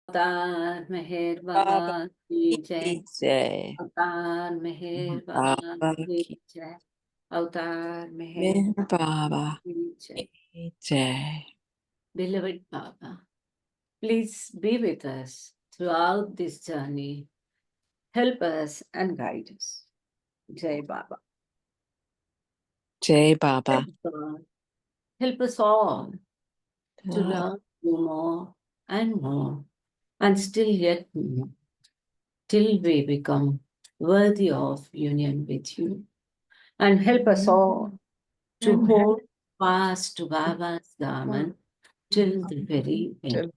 अवतार मेहर बाबा बाबा की जय। की जय। अवतार मेहर बाबा बाबा की की जय। अवतार मेहर मेहर बाबा की जय. की जय. Beloved Baba, please be with us throughout this journey. Help us and guide us. Jai Baba. Jai Baba. Help God. Help us all to love you more and more, and still yet more, till we become worthy of union with you. And help us all to hold fast to Baba's Daman till the very end.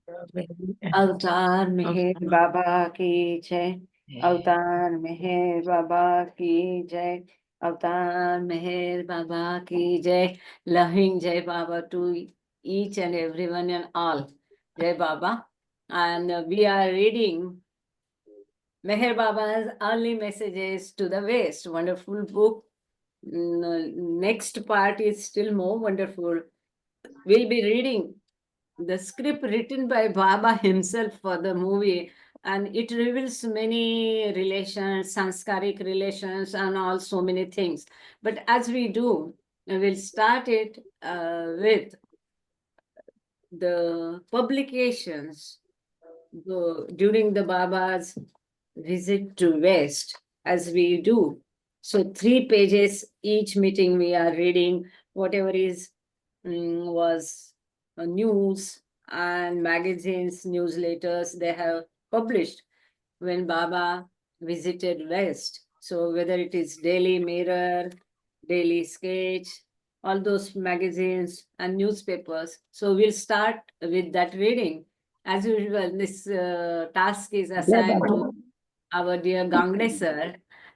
अवतार मेहर बाबा की जय. अवतार मेहर बाबा की जय. अवतार मेहर बाबा की jai. Loving Jai Baba to each and everyone and all. Jai Baba. And we are reading Meher Baba's early messages to the West. Wonderful book. Next part is still more wonderful. We'll be reading the script written by Baba himself for the movie, and it reveals many relations, sanskaric relations, and all so many things. But as we do, we'll start it with the publications during the Baba's visit to West, as we do. So 3 pages each meeting we are reading whatever is was news and magazines, newsletters they have published when Baba visited West. So whether it is Daily Mirror, Daily Sketch, all those magazines and newspapers. So we'll start with that reading. As usual, this task is assigned to our dear Gangne sir,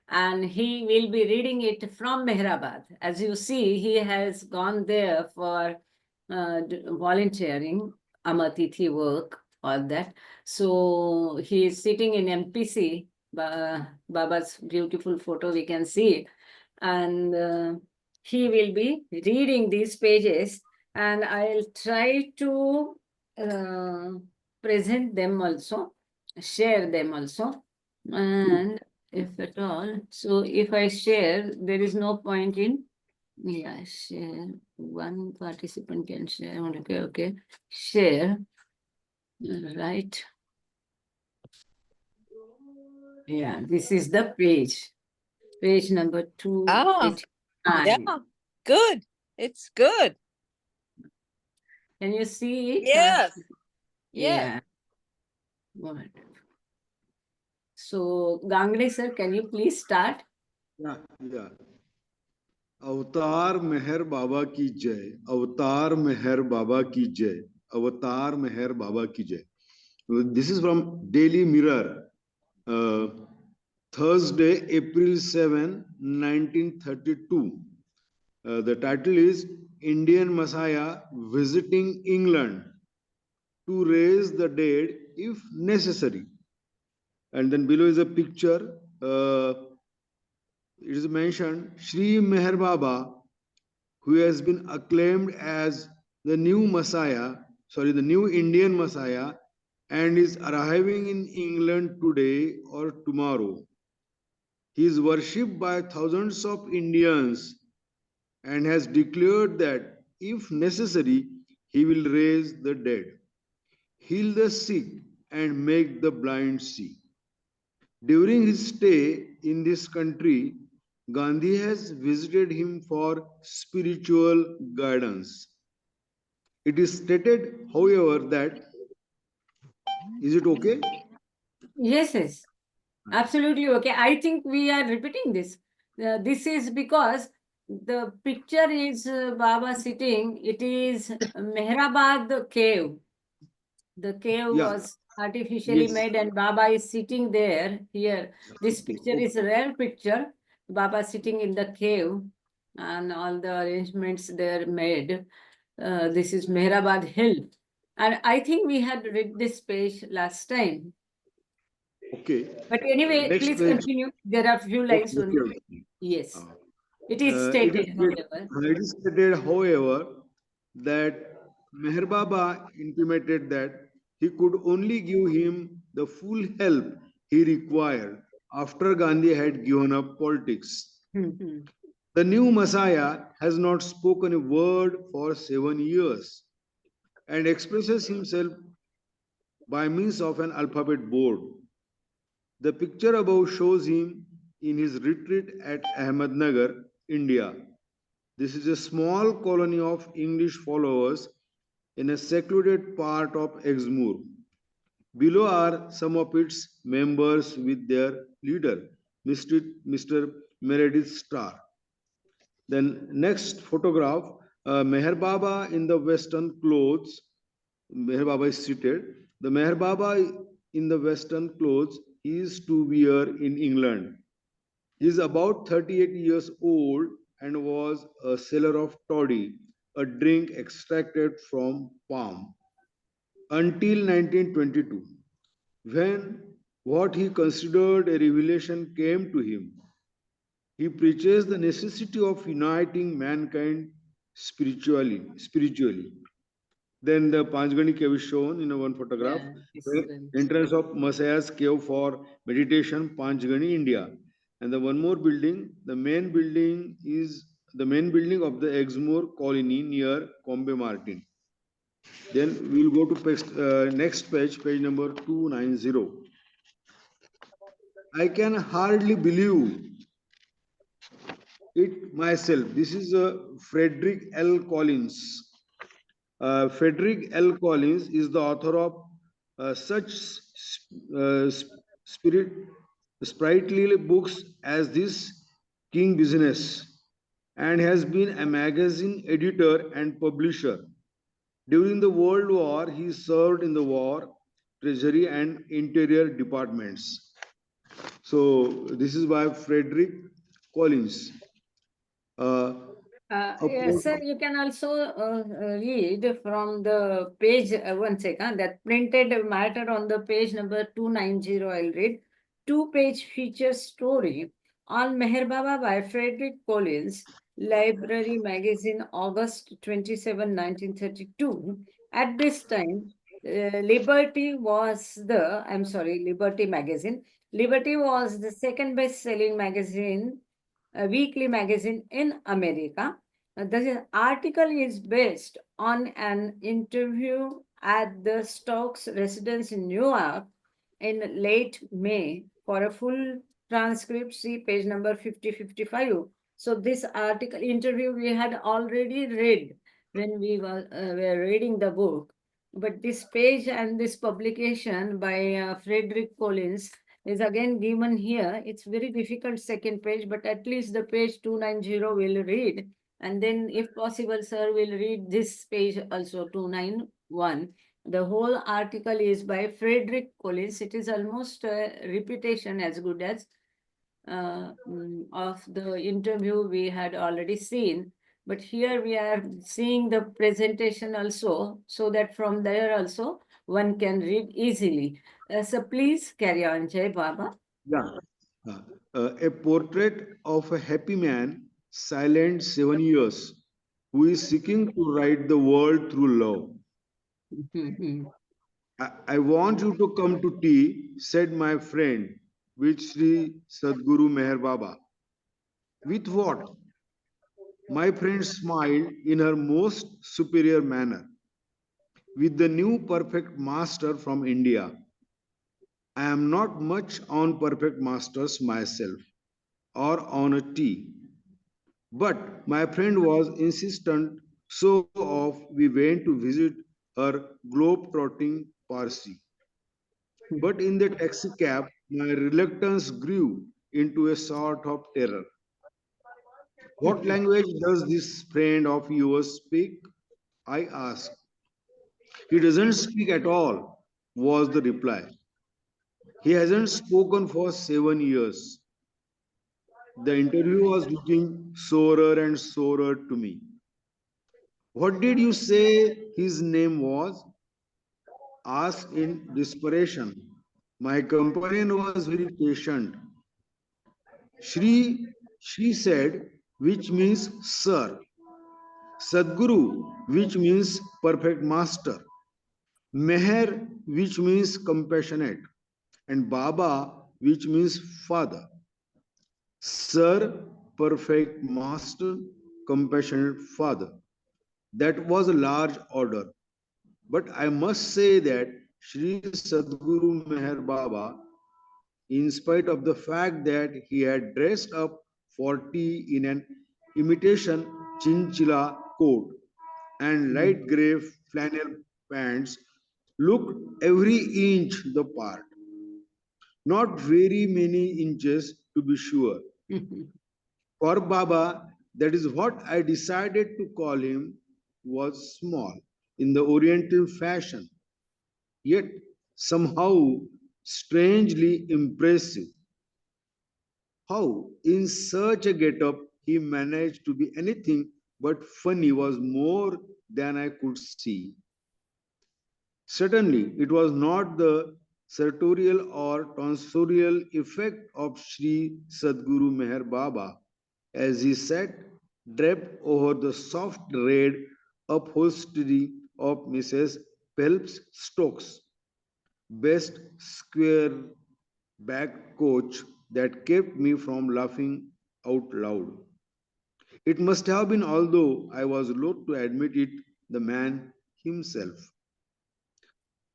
and he will be reading it from Mehrabad. As you see, he has gone there for volunteering, Amatithi work, all that. So he is sitting in MPC, Baba's beautiful photo, we can see. And he will be reading these pages, and I'll try to uh, present them also, share them also. And if at all, so if I share, there is no point in, yeah, share. One participant can share. Okay, okay. Share. Right. Yeah, this is the page. Page number 289. Yeah, good. It's good. Can you see it? Yes. Yeah. Wonderful. So, Gangne sir, can you please start? Yeah. अवतार मेहर बाबा की जय. अवतार मेहर बाबा की जय. अवतार मेहर बाबा की जय. This is from Daily Mirror, Thursday, April 7, 1932. The title is Indian Messiah Visiting England to Raise the Dead if Necessary. And then below is a picture. It is mentioned Sri Meher Baba, who has been acclaimed as the new Messiah, the new Indian Messiah, and is arriving in England today or tomorrow. He is worshipped by thousands of Indians and has declared that if necessary, he will raise the dead, heal the sick, and make the blind see. During his stay in this country, Gandhi has visited him for spiritual guidance. It is stated, however, that is it okay? Yes, yes. Absolutely okay. I think we are repeating this. This is because the picture is Baba sitting. It is Mehrabad cave. The cave Yeah. was artificially Yes. made, and Baba is sitting there. Here, this picture is a rare picture. Baba sitting in the cave, and all the arrangements there made. This is Mehrabad Hill. And I think we had read this page last time. Okay. But anyway, Next please page. continue. There are few Okay. lines only. Okay. Yes. Uh, It is stated, it is stated, however, that Meher Baba intimated that he could only give him the full help he required after Gandhi had given up politics. Mhm. The new Messiah has not spoken a word for 7 years and expresses himself by means of an alphabet board. The picture above shows him in his retreat at Ahmednagar, India. This is a small colony of English followers in a secluded part of Exmoor. Below are some of its members with their leader, Mr. Meredith Starr. Then next photograph, Meher Baba in the Western clothes. Meher Baba is seated. The Meher Baba in the Western clothes is to wear in England. He is about 38 years old and was a seller of toddy, a drink extracted from palm, until 1922, when what he considered a revelation came to him. He preaches the necessity of uniting mankind spiritually. Then the Panchgani cave is shown in one photograph. Yeah, The excellent. entrance of Messiah's cave for meditation, Panchgani, India. And the one more building, the main building of the Exmoor colony near Combe Martin. Then we'll go to next page, page number 290. I can hardly believe it myself. This is Frederick L. Collins. Frederick L. Collins is the author of such spirit sprightly books as this King Business, and has been a magazine editor and publisher. During the World War, he served in the War, Treasury, and Interior departments. So this is by Frederick Collins. Uh, Yes, sir, you can also read from the page, one second, that printed matter on the page number 290. I'll read. Two-page feature story on Meher Baba by Frederick Collins, Library Magazine, August 27, 1932. At this time, Liberty Magazine. Liberty was the second best-selling magazine, a weekly magazine in America. The article is based on an interview at the Stokes residence in New York in late May. For a full transcript, see page number 50-55. So this article interview we had already read when we were reading the book. But this page and this publication by Frederick Collins is again given here. It's very difficult second page, but at least the page 290 will read. And then if possible, sir will read this page also 291. The whole article is by Frederick Collins. It is almost a repetition as good as of the interview we had already seen. But here we are seeing the presentation also, so that from there also one can read easily. So please carry on, Jai Baba. Yeah. A portrait of a happy man, silent 7 years, who is seeking to right the world through love. I want you to come to tea, said my friend, with Sri Sadguru Meher Baba. With what? My friend smiled in her most superior manner. With the new perfect master from India. I am not much on perfect masters myself or on a tea. But my friend was insistent, so off we went to visit her globe-trotting Parsi. But in the taxi cab, my reluctance grew into a sort of terror. What language does this friend of yours speak? I asked. He doesn't speak at all, was the reply. He hasn't spoken for 7 years. The interview was looking sorer and sorer to me. What did you say his name was? Asked in desperation. My companion was very patient. She said, which means sir. Sadguru, which means perfect master. Meher which means compassionate, and Baba, which means father. Sir, perfect master, compassionate father. That was a large order. But I must say that Sri Sadguru Meher Baba, in spite of the fact that he had dressed up 40 in an imitation chinchilla coat and light gray flannel pants, looked every inch the part. Not very many inches to be sure. For Baba, that is what I decided to call him, was small in the Oriental fashion, yet somehow strangely impressive. How, in such a get-up, he managed to be anything but funny was more than I could see. Certainly, it was not the sartorial or tonsorial effect of Sri Sadguru Meher Baba as he sat draped over the soft red upholstery of Mrs. Phelps Stokes' best square back coach that kept me from laughing out loud. It must have been, although I was loath to admit it, the man himself.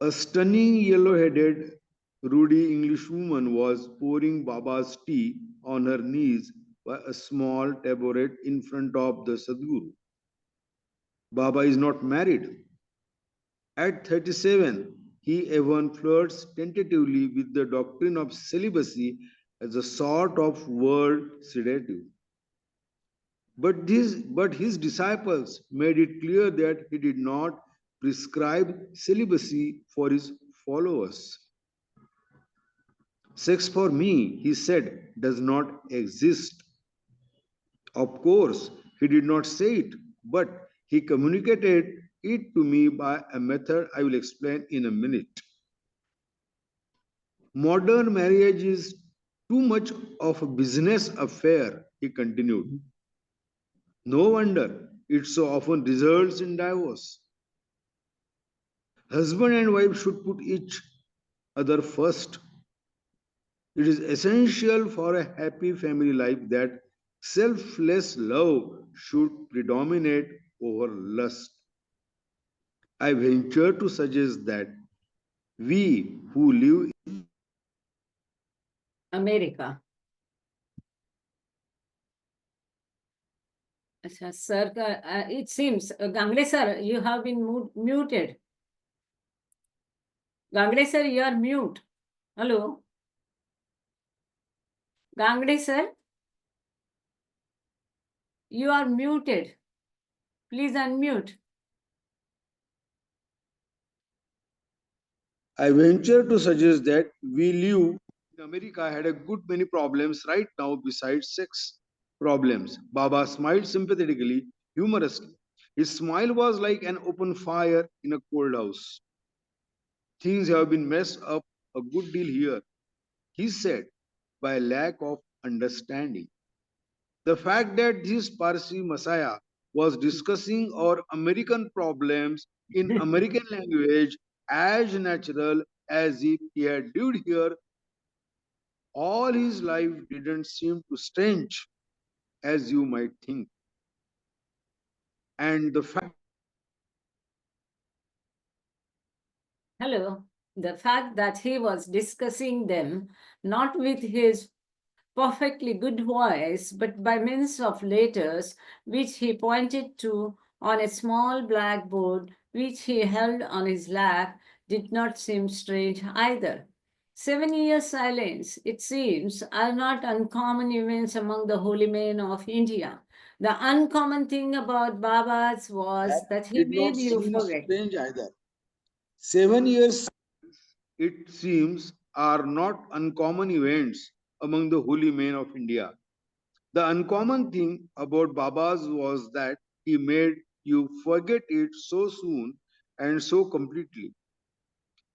A stunning yellow headed, ruddy Englishwoman was pouring Baba's tea on her knees by a small taboret in front of the Sadguru. Baba is not married. At 37, he even flirts tentatively with the doctrine of celibacy as a sort of world sedative. But his disciples made it clear that he did not prescribe celibacy for his followers. Sex for me, he said, does not exist. Of course, he did not say it, but he communicated it to me by a method I will explain in a minute. Modern marriage is too much of a business affair, he continued. No wonder it so often results in divorce. Husband and wife should put each other first. It is essential for a happy family life that selfless love should predominate over lust. I venture to suggest that we who live America. अच्छा, sir, it seems, Gangle sir, you have been muted. Gangle sir, you are mute. Hello? Gangle sir, you are muted. Please unmute. I venture to suggest that we live in America had a good many problems right now besides sex problems. Baba smiled sympathetically, humorously. His smile was like an open fire in a cold house. Things have been messed up a good deal here, he said, by lack of understanding. The fact that this Parsi Messiah was discussing our American problems in American language as natural as if he had lived here all his life didn't seem too strange as you might think. And the fact Hello. The fact that he was discussing them not with his perfectly good voice, but by means of letters which he pointed to on a small blackboard which he held on his lap, did not seem strange either. 7 years silence, it seems, are not uncommon events among the holy men of India. The uncommon thing about Baba's was that that he did made not you seem forget. strange either. 7 years, it seems, are not uncommon events among the holy men of India. The uncommon thing about Baba's was that he made you forget it so soon and so completely.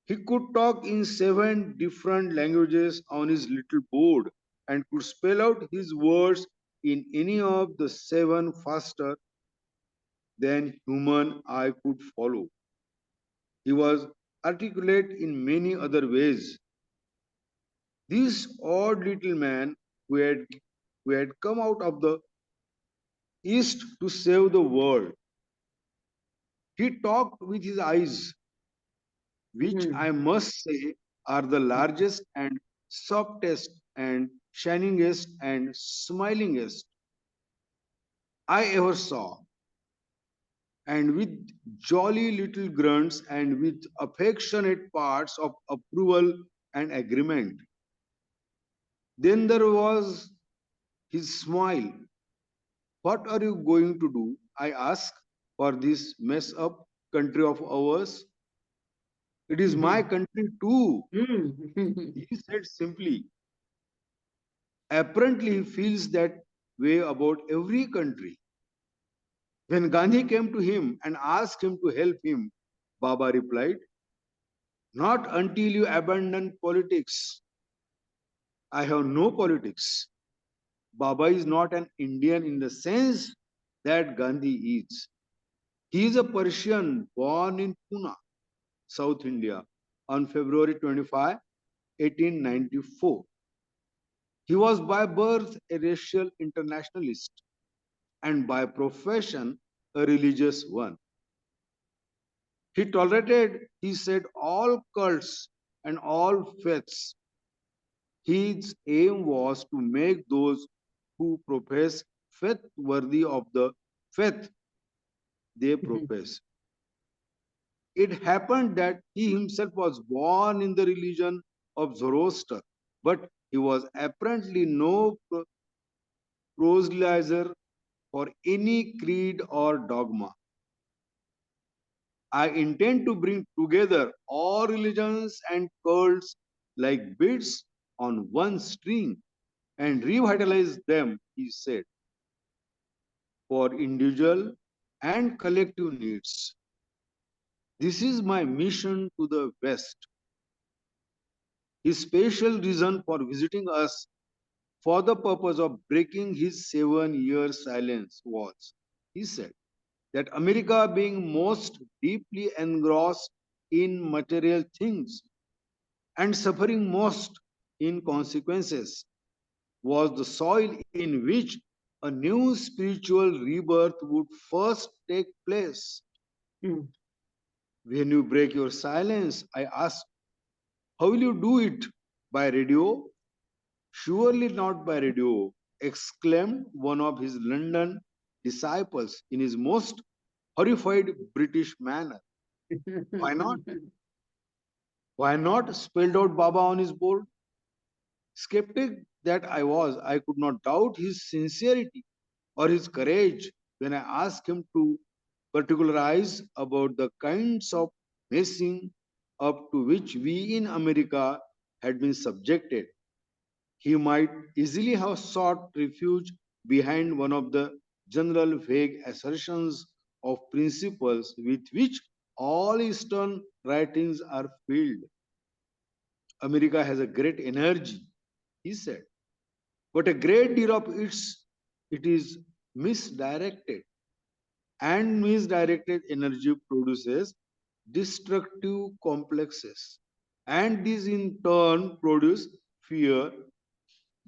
He could talk in 7 different languages on his little board and could spell out his words in any of the seven faster than human eye could follow. He was articulate in many other ways. This odd little man who had, who had come out of the East to save the world, he talked with his eyes, which Hmm. I must say are the largest and softest and shiningest and smilingest I ever saw, and with jolly little grunts and with affectionate parts of approval and agreement. Then there was his smile. What are you going to do? I asked, for this mess up country of ours. It is my country too, Hmm. he said simply. Apparently, he feels that way about every country. When Gandhi came to him and asked him to help him, Baba replied, not until you abandon politics. I have no politics. Baba is not an Indian in the sense that Gandhi is. He is a Persian born in Pune, South India, on February 25, 1894. He was by birth a racial internationalist and by profession a religious one. He tolerated, he said, all cults and all faiths. His aim was to make those who profess faith worthy of the faith they profess. It happened that he himself was born in the religion of Zoroaster, but he was apparently no proselytizer for any creed or dogma. I intend to bring together all religions and cults like beads on one string and revitalize them, he said, for individual and collective needs. This is my mission to the West. His special reason for visiting us for the purpose of breaking his 7 year silence was, he said, that America, being most deeply engrossed in material things and suffering most in consequences, was the soil in which a new spiritual rebirth would first take place. Hmm. When you break your silence, I asked, how will you do it? By radio? Surely not by radio, exclaimed one of his London disciples in his most horrified British manner. Why not? Why not? Spelled out Baba on his board. Skeptic that I was, I could not doubt his sincerity or his courage when I asked him to particularize about the kinds of messing up to which we in America had been subjected. He might easily have sought refuge behind one of the general vague assertions of principles with which all Eastern writings are filled. America has a great energy, he said, but a great deal of it is misdirected, and misdirected energy produces destructive complexes, and these in turn produce fear,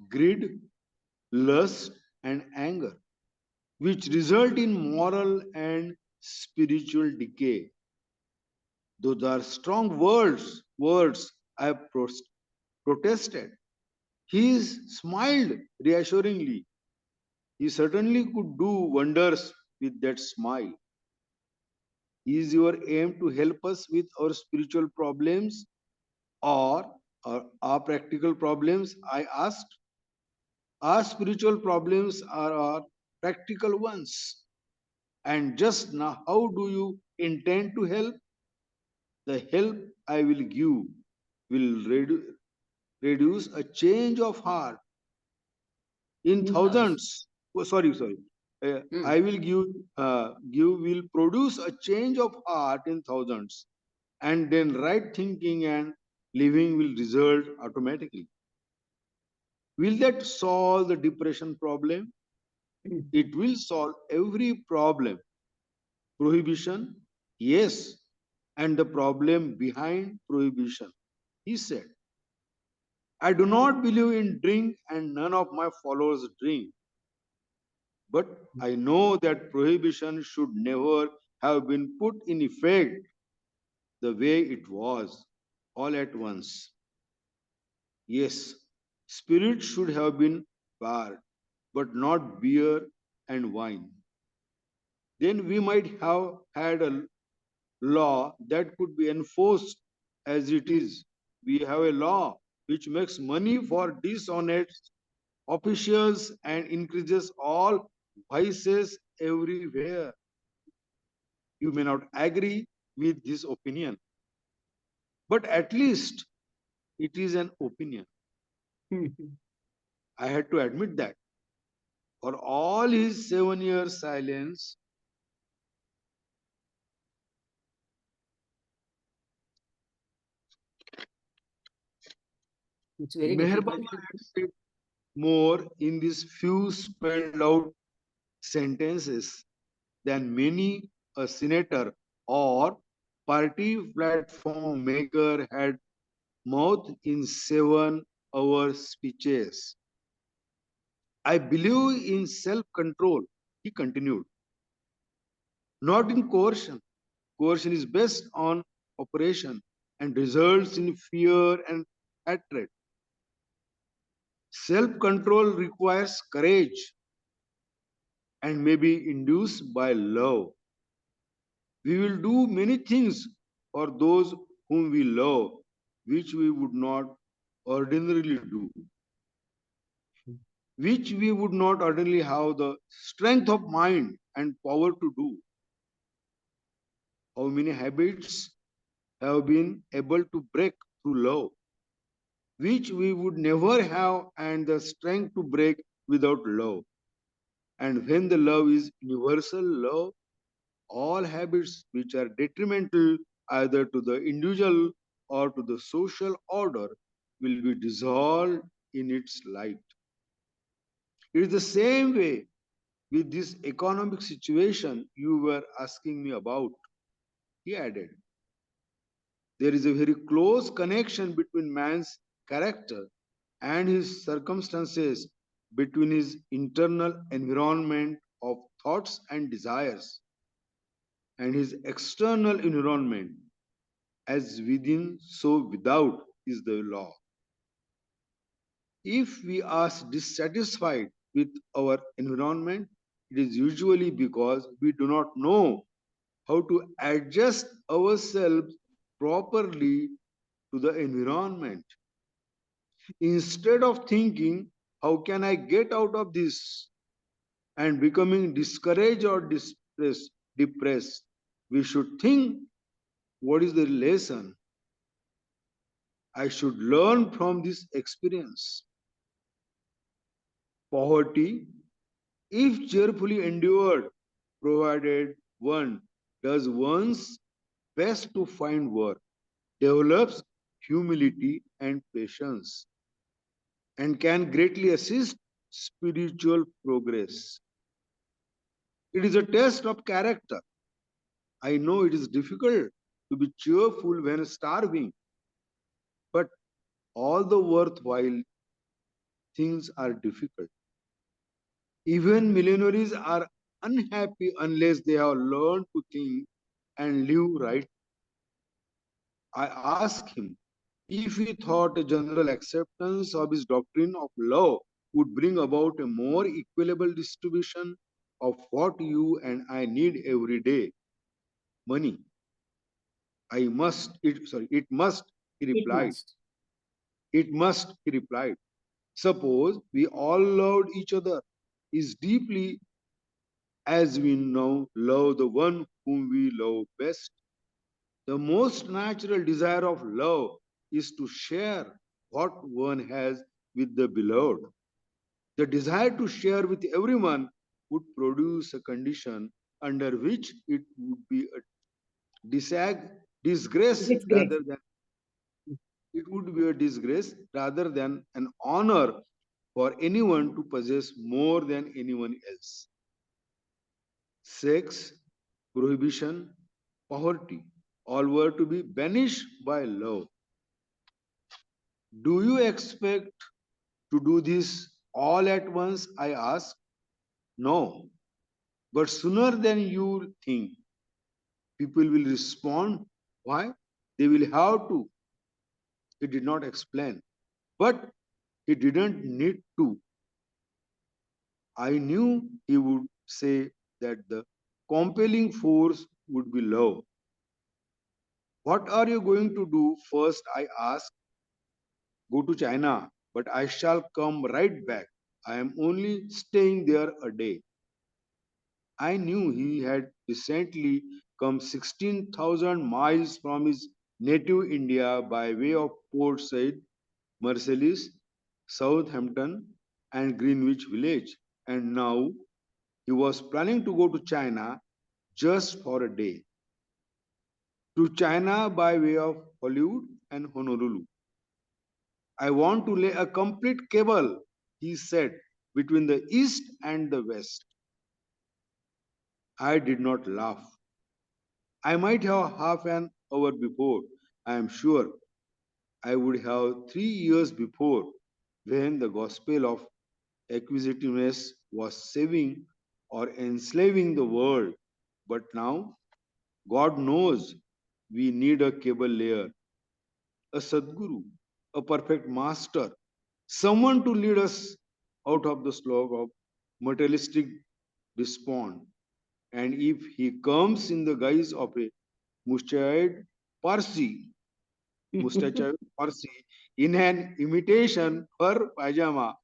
greed, lust, and anger, which result in moral and spiritual decay. Those are strong words I have protested. He smiled reassuringly. He certainly could do wonders with that smile. Is your aim to help us with our spiritual problems or our practical problems? I asked. Our spiritual problems are our practical ones. And just now, how do you intend to help? The help I will give will reduce a change of heart in Yes. thousands. Oh, sorry. Hmm. I will give will produce a change of heart in thousands, and then right thinking and living will result automatically. Will that solve the depression problem? Hmm. It will solve every problem. Prohibition? Yes. and the problem behind prohibition. He said, I do not believe in drink and none of my followers drink. But I know that prohibition should never have been put in effect the way it was, all at once. Yes, spirit should have been barred, but not beer and wine. Then we might have had a law that could be enforced as it is. We have a law which makes money for dishonest officials and increases all vices everywhere. You may not agree with this opinion, but at least it is an opinion. I had to admit that. For all his 7 years silence, It's very Meher difficult. Baba had said more in these few spelled out sentences than many a senator or party platform maker had mouth in 7 hour speeches. I believe in self control, he continued, not in coercion. Coercion is based on operation and results in fear and hatred. Self control requires courage and may be induced by love. We will do many things for those whom we love, which we would not ordinarily do, which we would not ordinarily have the strength of mind and power to do. How many habits have been able to break through love, which we would never have, and the strength to break without love. And when the love is universal love, all habits which are detrimental either to the individual or to the social order will be dissolved in its light. It is the same way with this economic situation you were asking me about, he added. There is a very close connection between man's character and his circumstances, between his internal environment of thoughts and desires and his external environment. As within, so without is the law. If we are dissatisfied with our environment, it is usually because we do not know how to adjust ourselves properly to the environment. Instead of thinking, how can I get out of this, and becoming discouraged or depressed, we should think, what is the lesson I should learn from this experience? Poverty, if cheerfully endured, provided one does one's best to find work, develops humility and patience, and can greatly assist spiritual progress. It is a test of character. I know it is difficult to be cheerful when starving, but all the worthwhile things are difficult. Even millionaires are unhappy unless they have learned to think and live right. I asked him if he thought a general acceptance of his doctrine of love would bring about a more equitable distribution of what you and I need every day, money. It must, he It replied. must. It must, he replied. Suppose we all loved each other as deeply as we now love the one whom we love best. The most natural desire of love is to share what one has with the beloved. The desire to share with everyone would produce a condition under which it would be a disgrace It's great. rather than it would be a disgrace rather than an honor for anyone to possess more than anyone else. Sex, prohibition, poverty, all were to be banished by love. Do you expect to do this all at once? I asked. No, but sooner than you think, people will respond. Why? They will have to. He did not explain, but he didn't need to. I knew he would say that the compelling force would be love. What are you going to do first? I asked. Go to China, but I shall come right back. I am only staying there a day. I knew he had recently come 16,000 miles from his native India by way of Port Said, Marseilles, Southampton, and Greenwich Village, and now he was planning to go to China just for a day. To China by way of Hollywood and Honolulu. I want to lay a complete cable, he said, between the East and the West. I did not laugh. I might have half an hour before, I am sure. I would have 3 years before, when the gospel of acquisitiveness was saving or enslaving the world. But now, God knows we need a cable layer, a Sadguru, a perfect master, someone to lead us out of the slog of materialistic despond. And if he comes in the guise of a mustachioed Parsi, mustachioed Parsi, in an imitation fur pajama,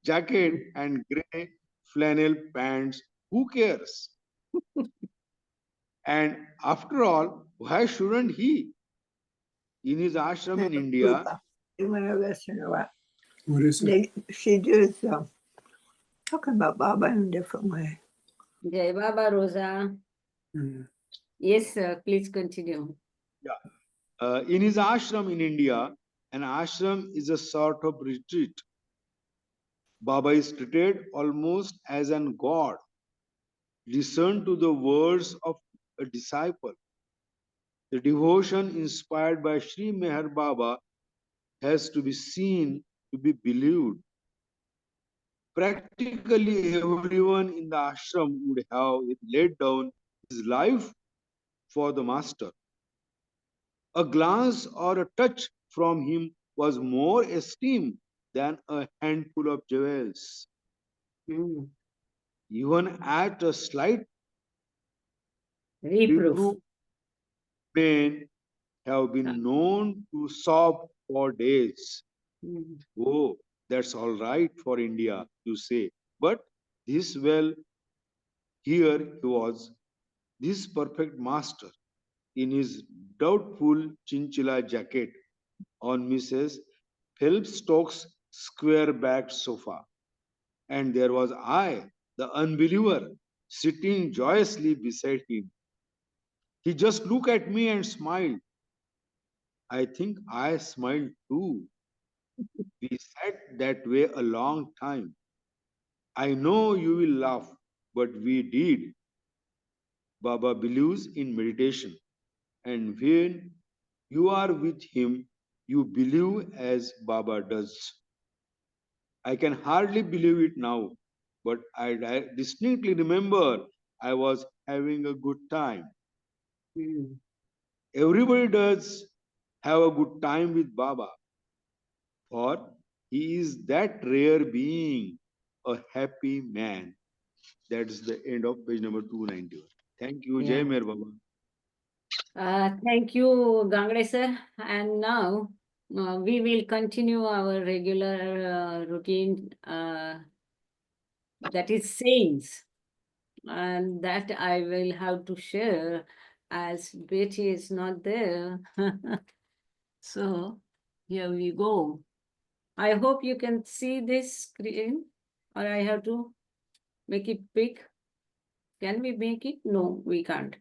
jacket, and grey flannel pants, who cares? And after all, why shouldn't he? In his ashram in India, Meherkrupa. You want to listen to what? What is it? She just talking about Baba in a different way. Jai Baba Rosa. Mm. Yes, sir. Please continue. in his ashram in India, an ashram is a sort of retreat. Baba is treated almost as an god. Listen to the words of a disciple. The devotion inspired by Sri Meher Baba has to be seen to be believed. Practically everyone in the ashram would have laid down his life for the master. A glance or a touch from him was more esteemed than a handful of jewels. Mm. Even at a slight Reproof. reproof, men have been known to sob for days. Mm. Oh, that's all right for India, you say. But this, well, here he was, this perfect master, in his doubtful chinchilla jacket on Mrs. Phelpstock's square backed sofa. And there was I, the unbeliever, sitting joyously beside him. He just looked at me and smiled. I think I smiled too. We sat that way a long time. I know you will laugh, but we did. Baba believes in meditation, and when you are with him, you believe as Baba does. I can hardly believe it now, but I distinctly remember I was having a good time. Mm. Everybody does have a good time with Baba, for he is that rare being, a happy man. That's the end of page number 291. Thank you, Jai Yeah. Mer Baba. Thank you, Gangre sir. And now we will continue our regular routine, that is sayings, and that I will have to share as Betty is not there. So here we go. I hope you can see this screen, or I have to make it big. Can we make it? No, we can't.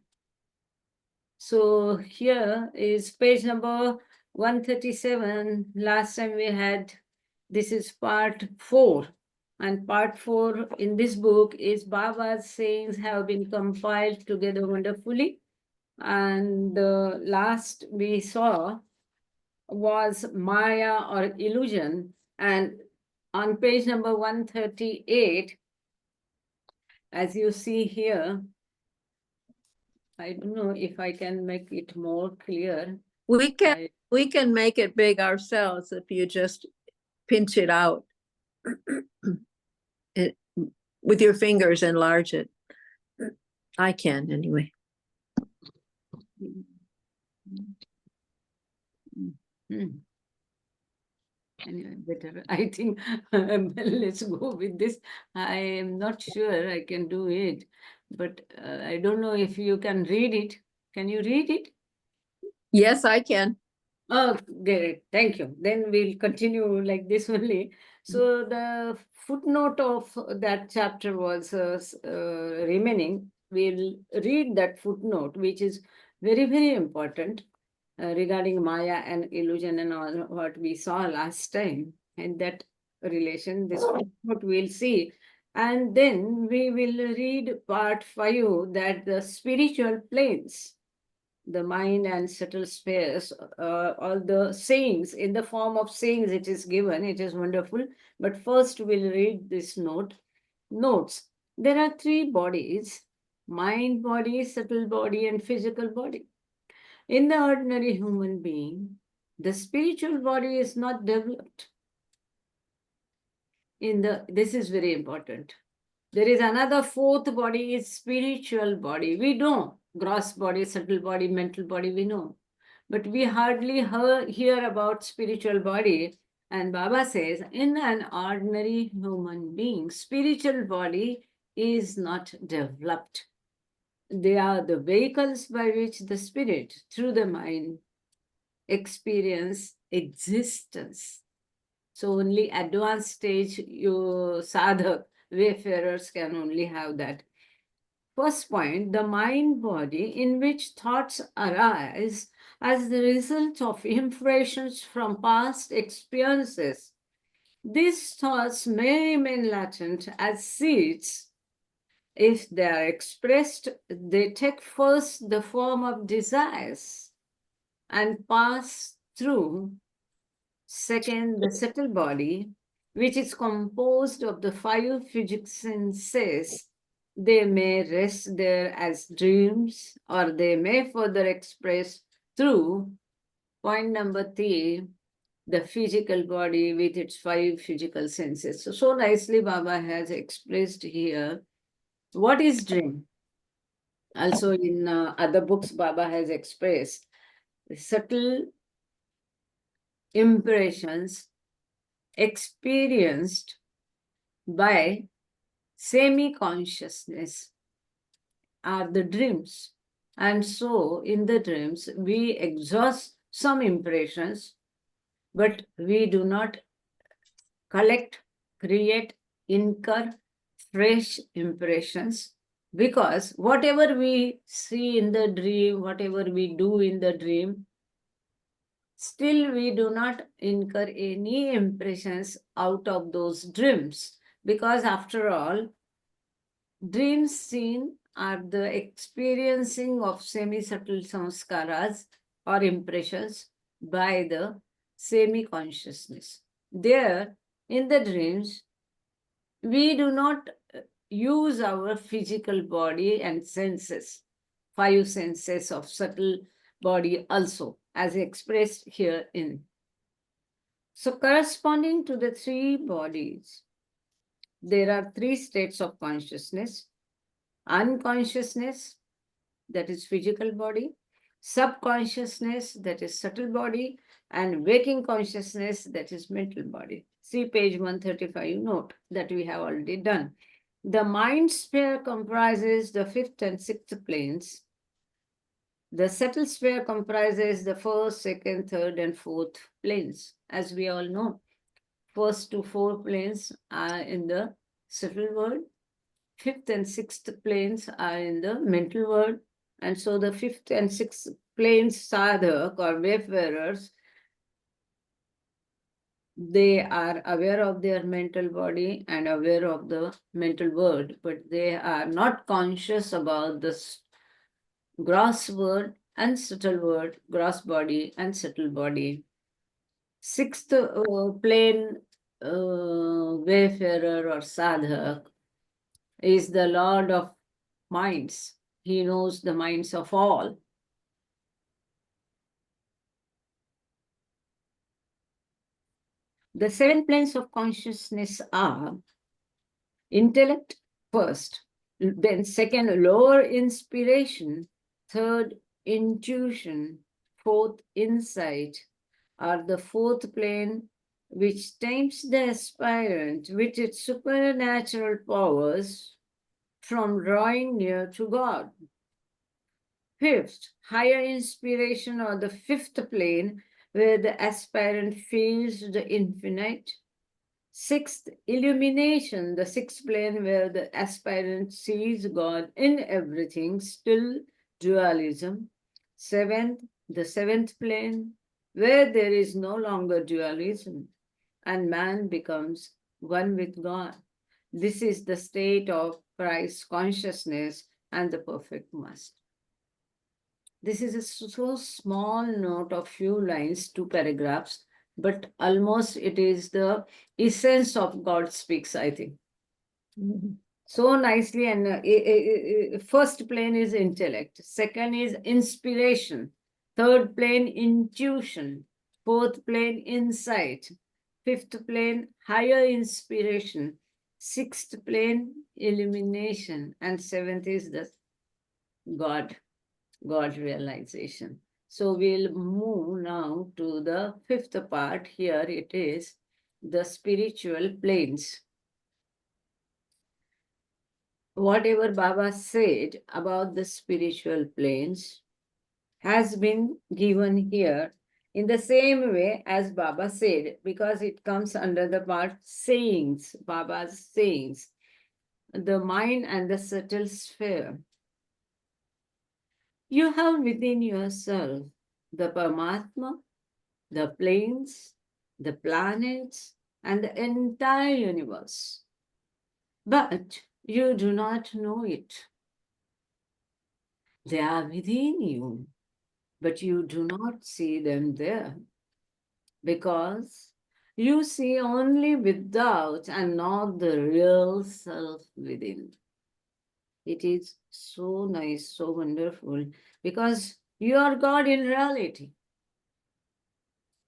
So here is page number 137. Last time we had, this is part 4. And part 4 in this book is Baba's sayings have been compiled together wonderfully. And the last we saw was Maya or illusion. And on page number 138, as you see here, I don't know if I can make it more clear. We can I- we can make it big ourselves if you just pinch it out it, with your fingers, enlarge it. I can anyway. Hmm. Anyway, better. I think let's go with this. I am not sure I can do it, but I don't know if you can read it. Can you read it? Yes, I can. Oh, great. Thank you. Then we'll continue like this only. So the footnote of that chapter was remaining. We'll read that footnote, which is very, very important regarding Maya and illusion and all what we saw last time. And that relation, this footnote we'll see. And then we will read part 5, that the spiritual planes, the mind and subtle spheres, all the sayings in the form of sayings it is given. It is wonderful. But first we'll read this notes. There are 3 bodies: mind body, subtle body, and physical body. In the ordinary human being, the spiritual body is not developed. This is very important. There is another 4th body, is spiritual body. We know gross body, subtle body, mental body, we know. But we hardly hear about spiritual body. And Baba says, in an ordinary human being, spiritual body is not developed. They are the vehicles by which the spirit, through the mind, experience existence. So only advanced stage sadhak, wayfarers can only have that. First point, the mind body in which thoughts arise as the result of impressions from past experiences. These thoughts may remain latent as seeds. If they are expressed, they take first the form of desires and pass through. Second, the subtle body, which is composed of the 5 physical senses. They may rest there as dreams, or they may further express through point number 3, the physical body with its 5 physical senses. So nicely Baba has expressed here what is dream. Also in other books Baba has expressed subtle impressions experienced by semi-consciousness are the dreams. And so in the dreams, we exhaust some impressions, but we do not collect, create, incur fresh impressions, because whatever we see in the dream, whatever we do in the dream, still we do not incur any impressions out of those dreams, because after all, dreams seen are the experiencing of semi-subtle samskaras or impressions by the semi-consciousness. There, in the dreams, we do not use our physical body and senses, 5 senses of subtle body also, as expressed here in. So corresponding to the 3 bodies, there are 3 states of consciousness: unconsciousness, that is physical body; subconsciousness, that is subtle body; and waking consciousness, that is mental body. See page 135 note that we have already done. The mind sphere comprises the 5th and 6th planes. The subtle sphere comprises the 1st, 2nd, 3rd, and 4th planes. As we all know, 1st to 4 planes are in the subtle world, 5th and 6th planes are in the mental world. And so the 5th and 6th planes sadhak or wayfarers, they are aware of their mental body and aware of the mental world, but they are not conscious about this gross word and subtle word, gross body and subtle body. Sixth plane wayfarer or sadhak is the Lord of minds. He knows the minds of all. The seven planes of consciousness are intellect first, then second, lower inspiration, third, intuition, fourth, insight, are the fourth plane which tempts the aspirant with its supernatural powers from drawing near to God. Fifth, higher inspiration, or the fifth plane where the aspirant feels the infinite. Sixth, illumination, the sixth plane where the aspirant sees God in everything, still dualism. Seventh, the seventh plane where there is no longer dualism and man becomes one with God. This is the state of Christ consciousness and the perfect master. This is a so small note of few lines, 2 paragraphs, but almost it is the essence of God speaks, I think. So nicely. And first plane is intellect, second is inspiration, third plane intuition, fourth plane insight, fifth plane higher inspiration, sixth plane illumination, and seventh is the God realization. So we'll move now to the fifth part. Here it is the spiritual planes. Whatever Baba said about the spiritual planes has been given here in the same way as Baba said, because it comes under the part sayings, Baba's sayings, the mind and the subtle sphere. You have within yourself the Paramatma, the planes, the planets, and the entire universe. But you do not know it. They are within you, but you do not see them there, because you see only without and not the real self within. It is so nice, so wonderful, because you are God in reality.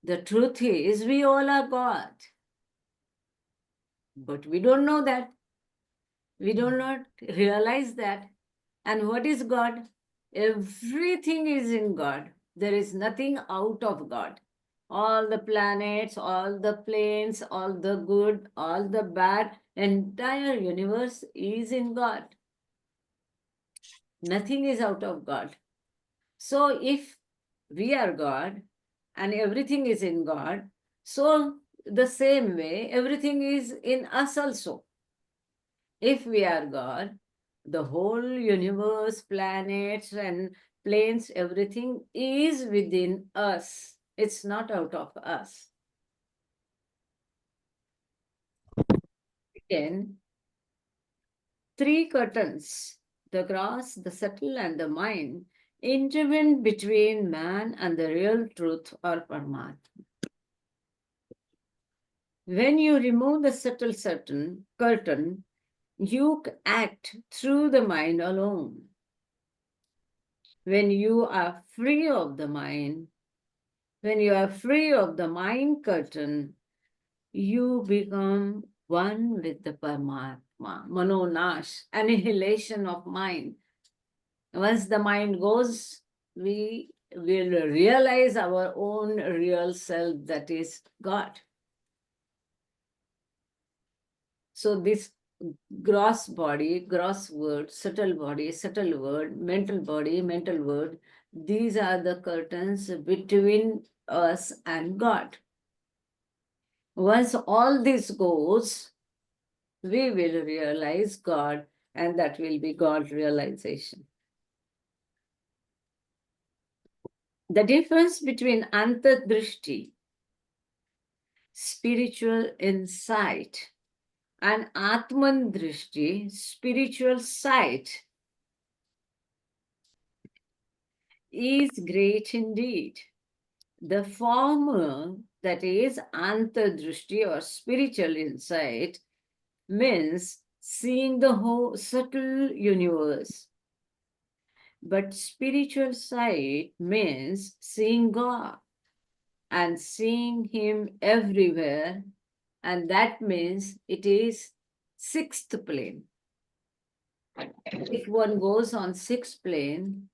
The truth is, we all are God. But we don't know that. We do not realize that. And what is God? Everything is in God. There is nothing out of God. All the planets, all the planes, all the good, all the bad, entire universe is in God. Nothing is out of God. So if we are God and everything is in God, so the same way everything is in us also. If we are God, the whole universe, planets and planes, everything is within us. It's not out of us. Again, 3 curtains, the gross, the subtle and the mind, intervene between man and the real truth or Paramatma. When you remove the subtle curtain, you act through the mind alone. When you are free of the mind, when you are free of the mind curtain, you become one with the Paramatma, Manonash, annihilation of mind. Once the mind goes, we will realize our own real self, that is God. So this gross body, gross word, subtle body, subtle word, mental body, mental word, these are the curtains between us and God. Once all this goes, we will realize God, and that will be God realization. The difference between Antardrishti, spiritual insight, and Atman Drishti, spiritual sight, is great indeed. The former, that is, antardrishti or spiritual insight, means seeing the whole subtle universe. But spiritual sight means seeing God and seeing Him everywhere, and that means it is sixth plane. If one goes on sixth plane,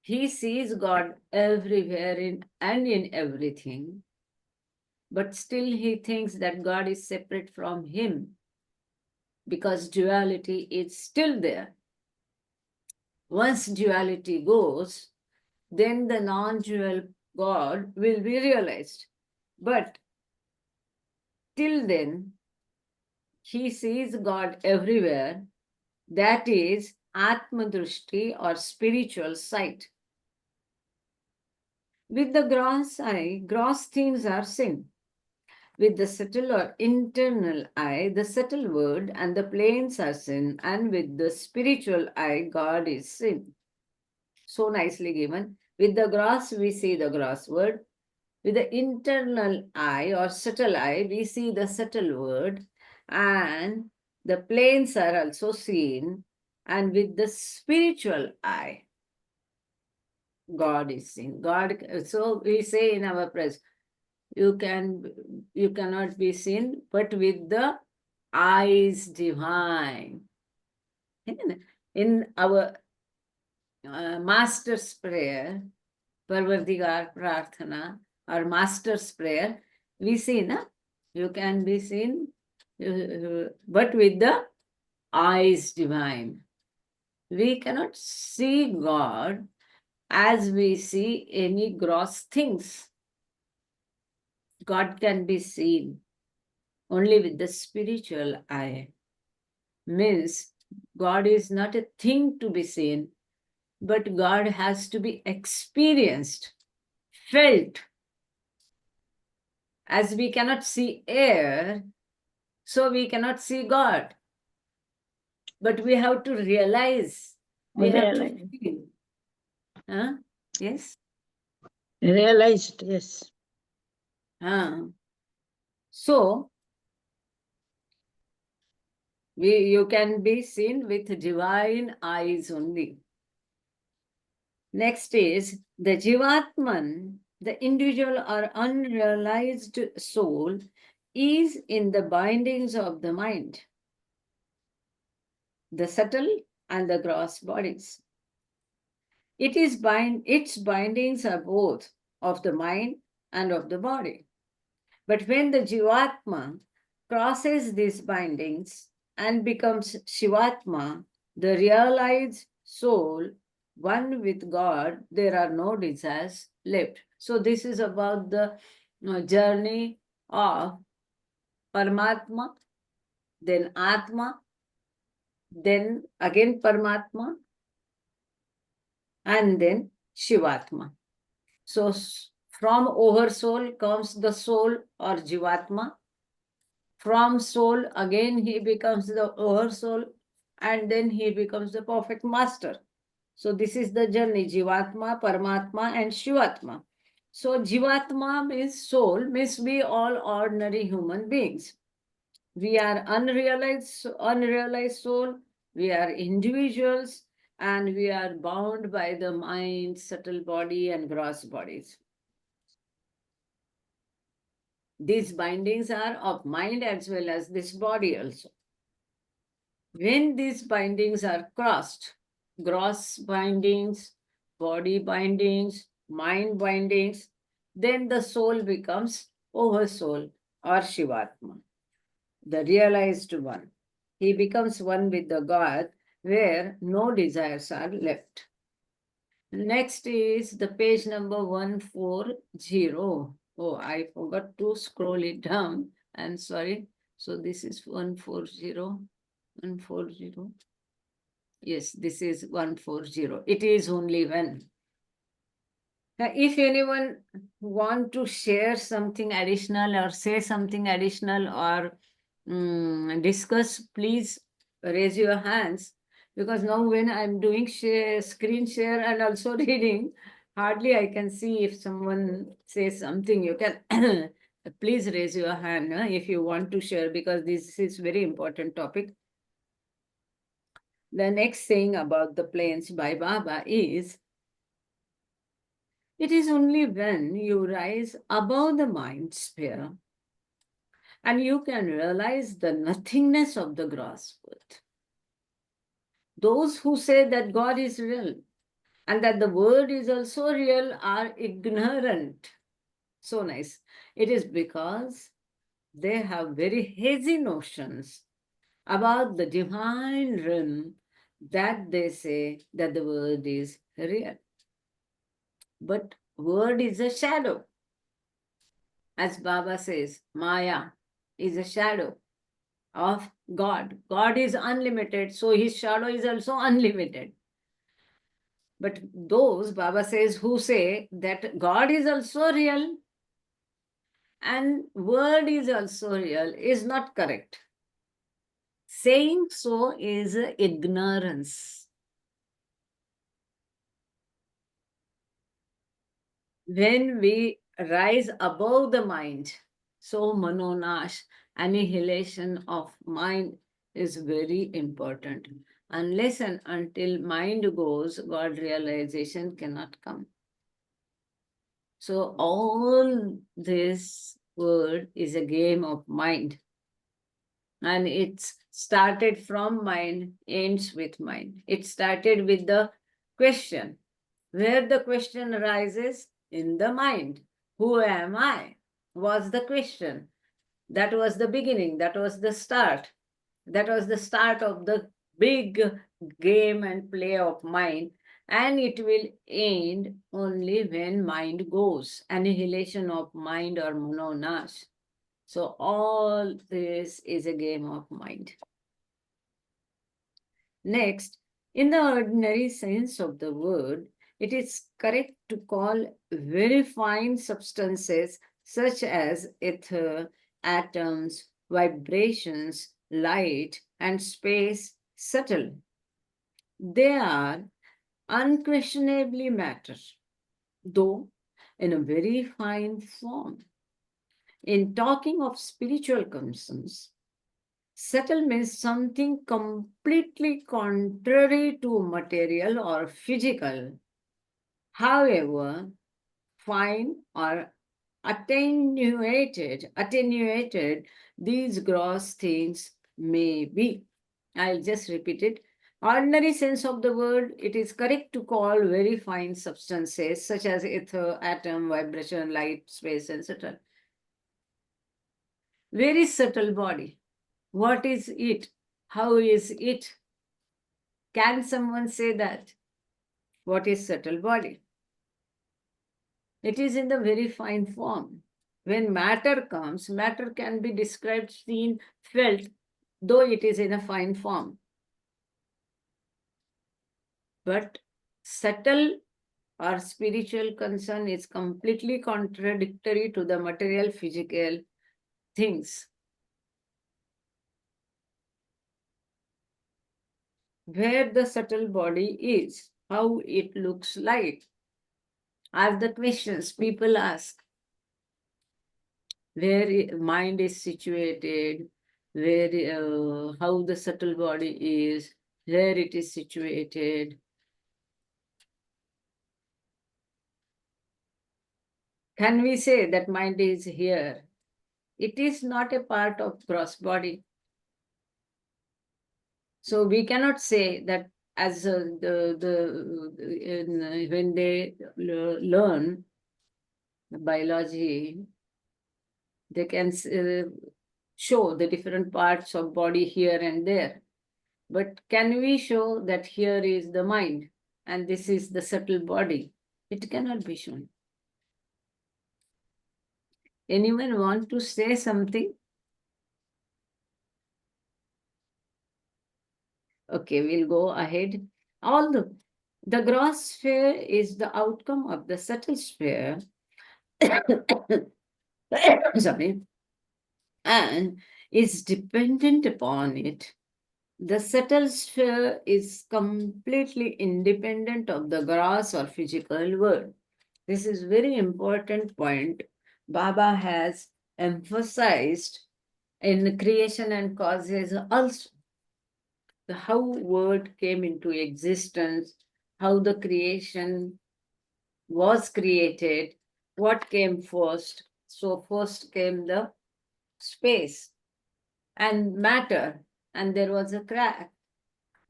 he sees God everywhere and in everything, but still he thinks that God is separate from him because duality is still there. Once duality goes, then the non-dual God will be realized. But till then, he sees God everywhere. That is Atmadrishti or spiritual sight. With the gross eye, gross things are seen. With the subtle or internal eye, the subtle word and the planes are seen, and with the spiritual eye, God is seen. So nicely given. With the gross, we see the gross word. With the internal eye or subtle eye, we see the subtle word, and the planes are also seen. And with the spiritual eye, God is seen. God. So we say in our prayers, you cannot be seen, but with the eyes divine. In our master's prayer, Parvardigar Prarthana, our master's prayer, we see, na? You can be seen, but with the eyes divine. We cannot see God as we see any gross things. God can be seen only with the spiritual eye. Means God is not a thing to be seen, but God has to be experienced, felt. As we cannot see air, so we cannot see God. But we have to realize, we have to feel. Huh? Yes? Realized, yes. So, you can be seen with divine eyes only. Next is the Jivatman, the individual or unrealized soul, is in the bindings of the mind, the subtle and the gross bodies. Its bindings are both of the mind and of the body. But when the Jivatma crosses these bindings and becomes Shivatma, the realized soul, one with God, there are no desires left. So this is about the journey of Paramatma, then Atma, then again Paramatma, and then Shivatma. So from oversoul comes the soul or Jivatma. From soul, again he becomes the oversoul, and then he becomes the perfect master. So this is the journey, Jivatma, Paramatma, and Shivatma. So Jivatma means soul, means we all ordinary human beings. We are unrealized soul, we are individuals, and we are bound by the mind, subtle body, and gross bodies. These bindings are of mind as well as this body also. When these bindings are crossed, gross bindings, body bindings, mind bindings, then the soul becomes oversoul or Shivatma, the realized one. He becomes one with the God where no desires are left. Next is the page number 140. Oh, I forgot to scroll it down. I'm sorry. So this is 140. 140. Yes, this is 140. It is only one. Now, if anyone want to share something additional or say something additional or discuss, please raise your hands. Because now when I'm doing screen share and also reading, hardly I can see if someone says something. You can please raise your hand if you want to share, because this is very important topic. The next thing about the planes by Baba is, it is only when you rise above the mind sphere and you can realize the nothingness of the gross world. Those who say that God is real and that the world is also real are ignorant. So nice. It is because they have very hazy notions about the divine realm that they say that the world is real. But word is a shadow. As Baba says, Maya is a shadow of God. God is unlimited, so his shadow is also unlimited. But those, Baba says, who say that God is also real and word is also real is not correct. Saying so is ignorance. When we rise above the mind, so manonash, annihilation of mind is very important. Unless and until mind goes, God realization cannot come. So all this world is a game of mind. And it's started from mind, ends with mind. It started with the question. Where the question arises? In the mind. Who am I? Was the question. That was the beginning. That was the start. That was the start of the big game and play of mind. And it will end only when mind goes. Annihilation of mind or mononash. So all this is a game of mind. Next, in the ordinary sense of the word, it is correct to call very fine substances such as ether, atoms, vibrations, light, and space subtle. They are unquestionably matter, though in a very fine form. In talking of spiritual concerns, subtle means something completely contrary to material or physical. However, fine or attenuated, these gross things may be. I'll just repeat it. Ordinary sense of the word, it is correct to call very fine substances such as ether, atom, vibration, light, space, etc. Very subtle body. What is it? How is it? Can someone say that? What is subtle body? It is in the very fine form. When matter comes, matter can be described, seen, felt, though it is in a fine form. But subtle or spiritual concern is completely contradictory to the material physical things. Where the subtle body is, how it looks like, are the questions people ask. Where mind is situated, where how the subtle body is, where it is situated. Can we say that mind is here? It is not a part of gross body. So we cannot say that as when they learn biology, they can show the different parts of body here and there. But can we show that here is the mind and this is the subtle body? It cannot be shown. Anyone want to say something? Okay, we'll go ahead. The gross sphere is the outcome of the subtle sphere. Sorry. And is dependent upon it. The subtle sphere is completely independent of the gross or physical world. This is very important point. Baba has emphasized in creation and causes also. How word came into existence, how the creation was created, what came first. So first came the space and matter, and there was a crack,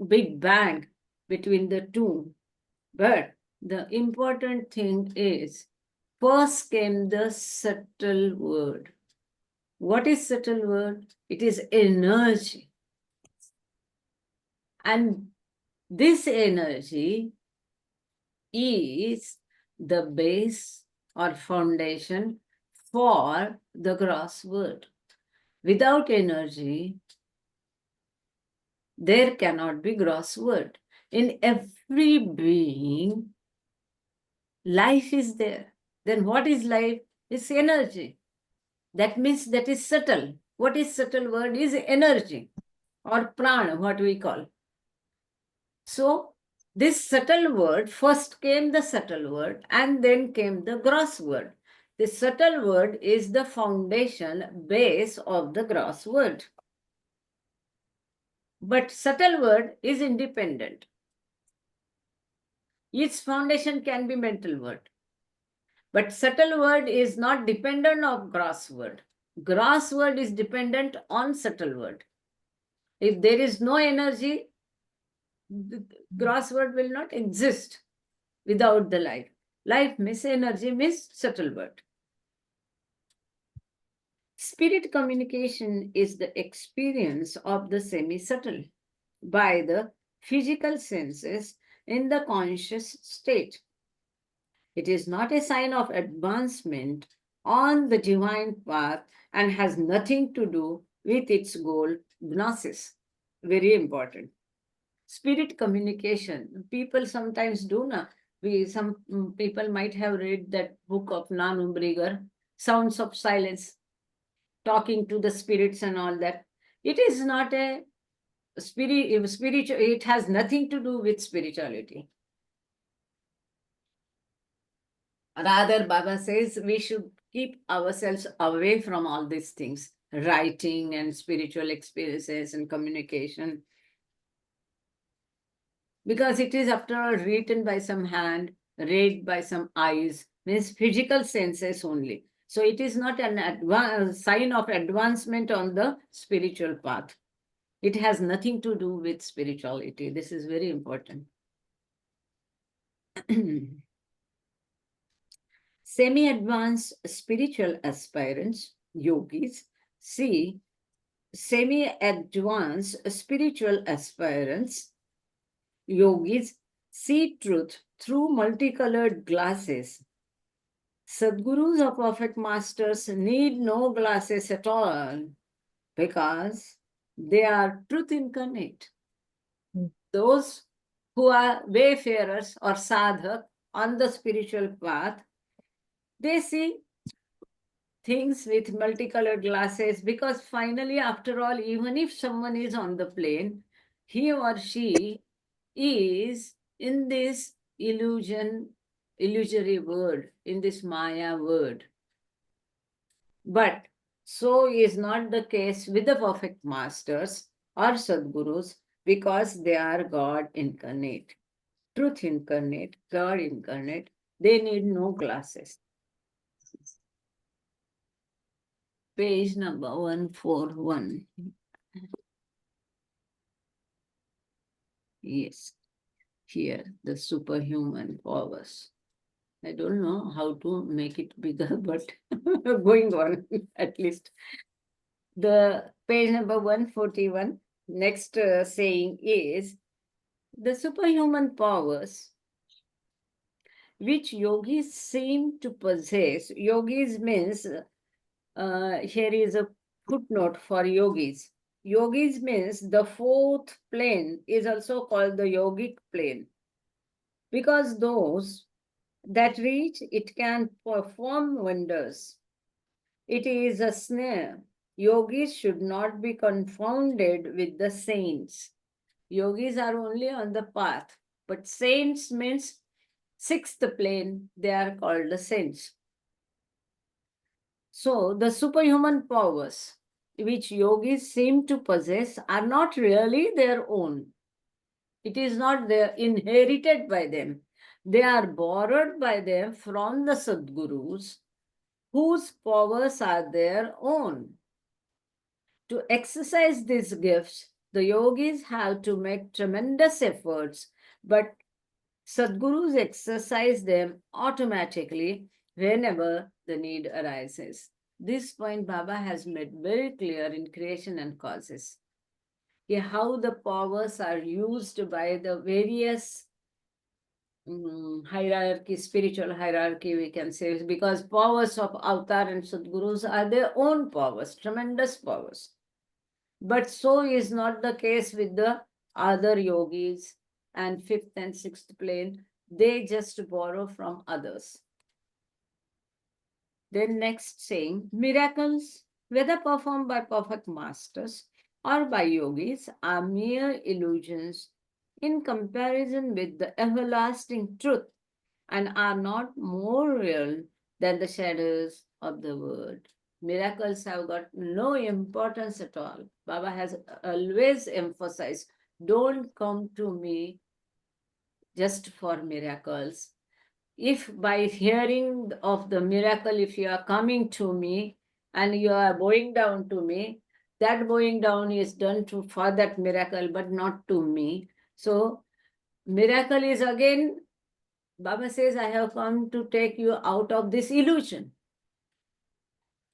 big bang between the two. But the important thing is, first came the subtle word. What is subtle word? It is energy. And this energy is the base or foundation for the gross word. Without energy, there cannot be gross word. In every being, life is there. Then what is life? It's energy. That means that is subtle. What is subtle word? Is energy or prana, what we call. So this subtle word, first came the subtle word and then came the gross word. The subtle word is the foundation, base of the gross word. But subtle word is independent. Its foundation can be mental word. But subtle word is not dependent on gross word. Gross word is dependent on subtle word. If there is no energy, the gross word will not exist without the life. Life means energy means subtle word. Spirit communication is the experience of the semi-subtle by the physical senses in the conscious state. It is not a sign of advancement on the divine path and has nothing to do with its goal, gnosis. Very important. Spirit communication. People sometimes do not. Some people might have read that book of Nan Umbriger, Sounds of Silence, talking to the spirits and all that. It is not a spiritual, it has nothing to do with spirituality. Rather, Baba says we should keep ourselves away from all these things, writing and spiritual experiences and communication. Because it is, after all, written by some hand, read by some eyes, means physical senses only. So it is not an sign of advancement on the spiritual path. It has nothing to do with spirituality. This is very important. Semi-advanced spiritual aspirants, yogis, see semi-advanced spiritual aspirants, yogis, see truth through multicolored glasses. Sadgurus or perfect masters need no glasses at all because they are truth incarnate. Those who are wayfarers or sadhak on the spiritual path, they see things with multicolored glasses because finally, after all, even if someone is on the plane, he or she is in this illusory world, in this Maya world. But so is not the case with the perfect masters or Sadgurus because they are God incarnate, truth incarnate, God incarnate. They need no glasses. Page number 141. Yes, here the superhuman powers. I don't know how to make it bigger, but going on at least. The page number 141, next saying is the superhuman powers which yogis seem to possess. Yogis means, here is a footnote for yogis. Yogis means the fourth plane is also called the yogic plane because those that reach it can perform wonders. It is a snare. Yogis should not be confounded with the saints. Yogis are only on the path, but saints means sixth plane, they are called the saints. So the superhuman powers which yogis seem to possess are not really their own. It is not their inherited by them. They are borrowed by them from the Sadgurus, whose powers are their own. To exercise these gifts, the yogis have to make tremendous efforts, but Sadgurus exercise them automatically whenever the need arises. This point Baba has made very clear in Creation and Causes. How the powers are used by the various hierarchy, spiritual hierarchy, we can say, because powers of Avatar and Sadgurus are their own powers, tremendous powers. But so is not the case with the other yogis and fifth and sixth plane. They just borrow from others. Then next saying, miracles, whether performed by perfect masters or by yogis, are mere illusions in comparison with the everlasting truth and are not more real than the shadows of the world. Miracles have got no importance at all. Baba has always emphasized, don't come to me just for miracles. If by hearing of the miracle, if you are coming to me and you are bowing down to me, that bowing down is done for that miracle, but not to me. So miracle is again, Baba says, I have come to take you out of this illusion.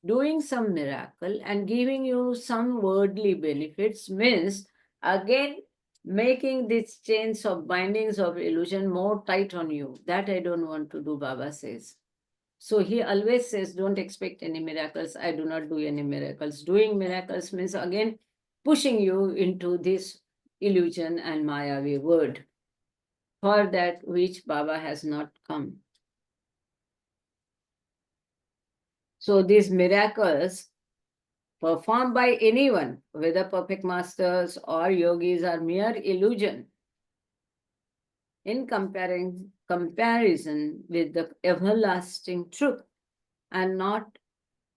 Doing some miracle and giving you some worldly benefits means again making these chains of bindings of illusion more tight on you. That I don't want to do, Baba says. So he always says, don't expect any miracles. I do not do any miracles. Doing miracles means again pushing you into this illusion and Mayavi word for that which Baba has not come. So these miracles performed by anyone, whether perfect masters or yogis, are mere illusion in comparison with the everlasting truth and not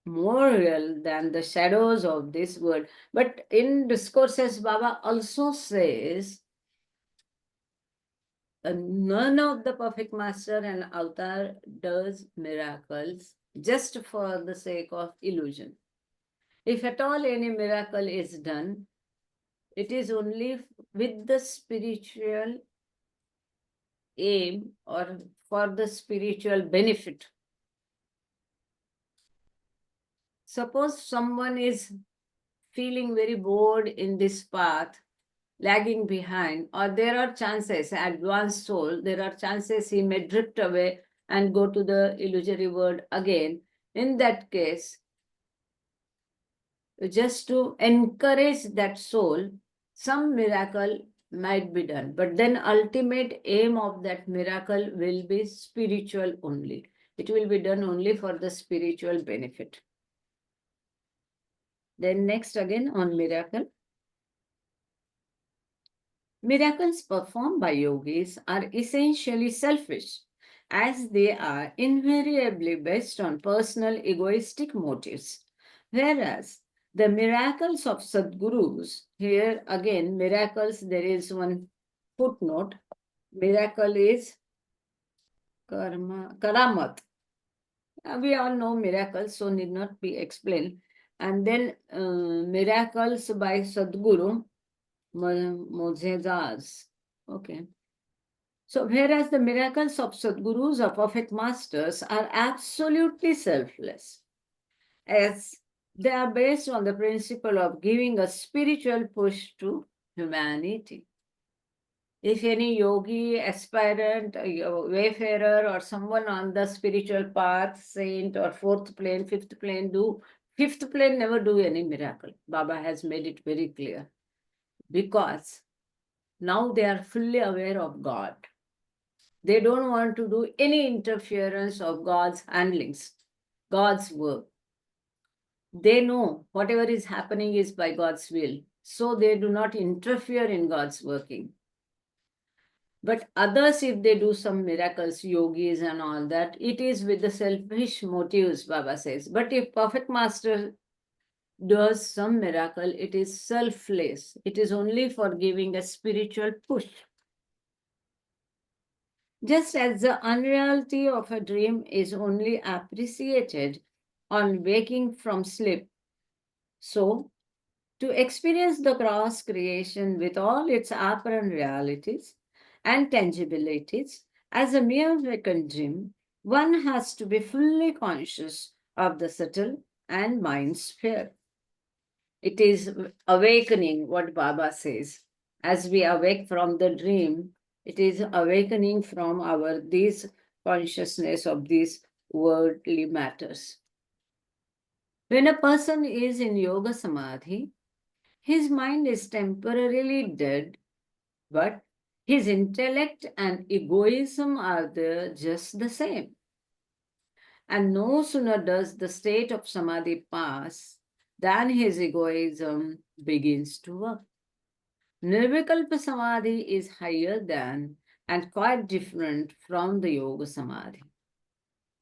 more real than the shadows of this world. But in discourses, Baba also says, none of the perfect master and avatar does miracles just for the sake of illusion. If at all any miracle is done, it is only with the spiritual aim or for the spiritual benefit. Suppose someone is feeling very bored in this path, lagging behind, or there are chances, advanced soul, there are chances he may drift away and go to the illusory world again. In that case, just to encourage that soul, some miracle might be done. But then ultimate aim of that miracle will be spiritual only. It will be done only for the spiritual benefit. Then next again on miracle. Miracles performed by yogis are essentially selfish, as they are invariably based on personal egoistic motives. Whereas the miracles of Sadgurus, here again, miracles, there is one footnote. Miracle is karamat. We all know miracles, so need not be explained. And then miracles by Sadguru, Mojezas. Okay. So whereas the miracles of Sadgurus or perfect masters are absolutely selfless, as they are based on the principle of giving a spiritual push to humanity. If any yogi, aspirant, wayfarer, or someone on the spiritual path, saint or fourth plane, fifth plane, fifth plane never do any miracle. Baba has made it very clear. Because now they are fully aware of God. They don't want to do any interference of God's handlings, God's work. They know whatever is happening is by God's will. so they do not interfere in God's working. But others, if they do some miracles, yogis and all that, it is with the selfish motives, Baba says. But if perfect master does some miracle, it is selfless. It is only for giving a spiritual push. Just as the unreality of a dream is only appreciated on waking from sleep, so to experience the gross creation with all its apparent realities and tangibilities as a mere vacant dream, one has to be fully conscious of the subtle and mind sphere. It is awakening, what Baba says. As we awake from the dream, it is awakening from our this consciousness of these worldly matters. When a person is in yoga samadhi, his mind is temporarily dead, but his intellect and egoism are there just the same. And no sooner does the state of samadhi pass than his egoism begins to work. Nirvikalpa samadhi is higher than and quite different from the yoga samadhi.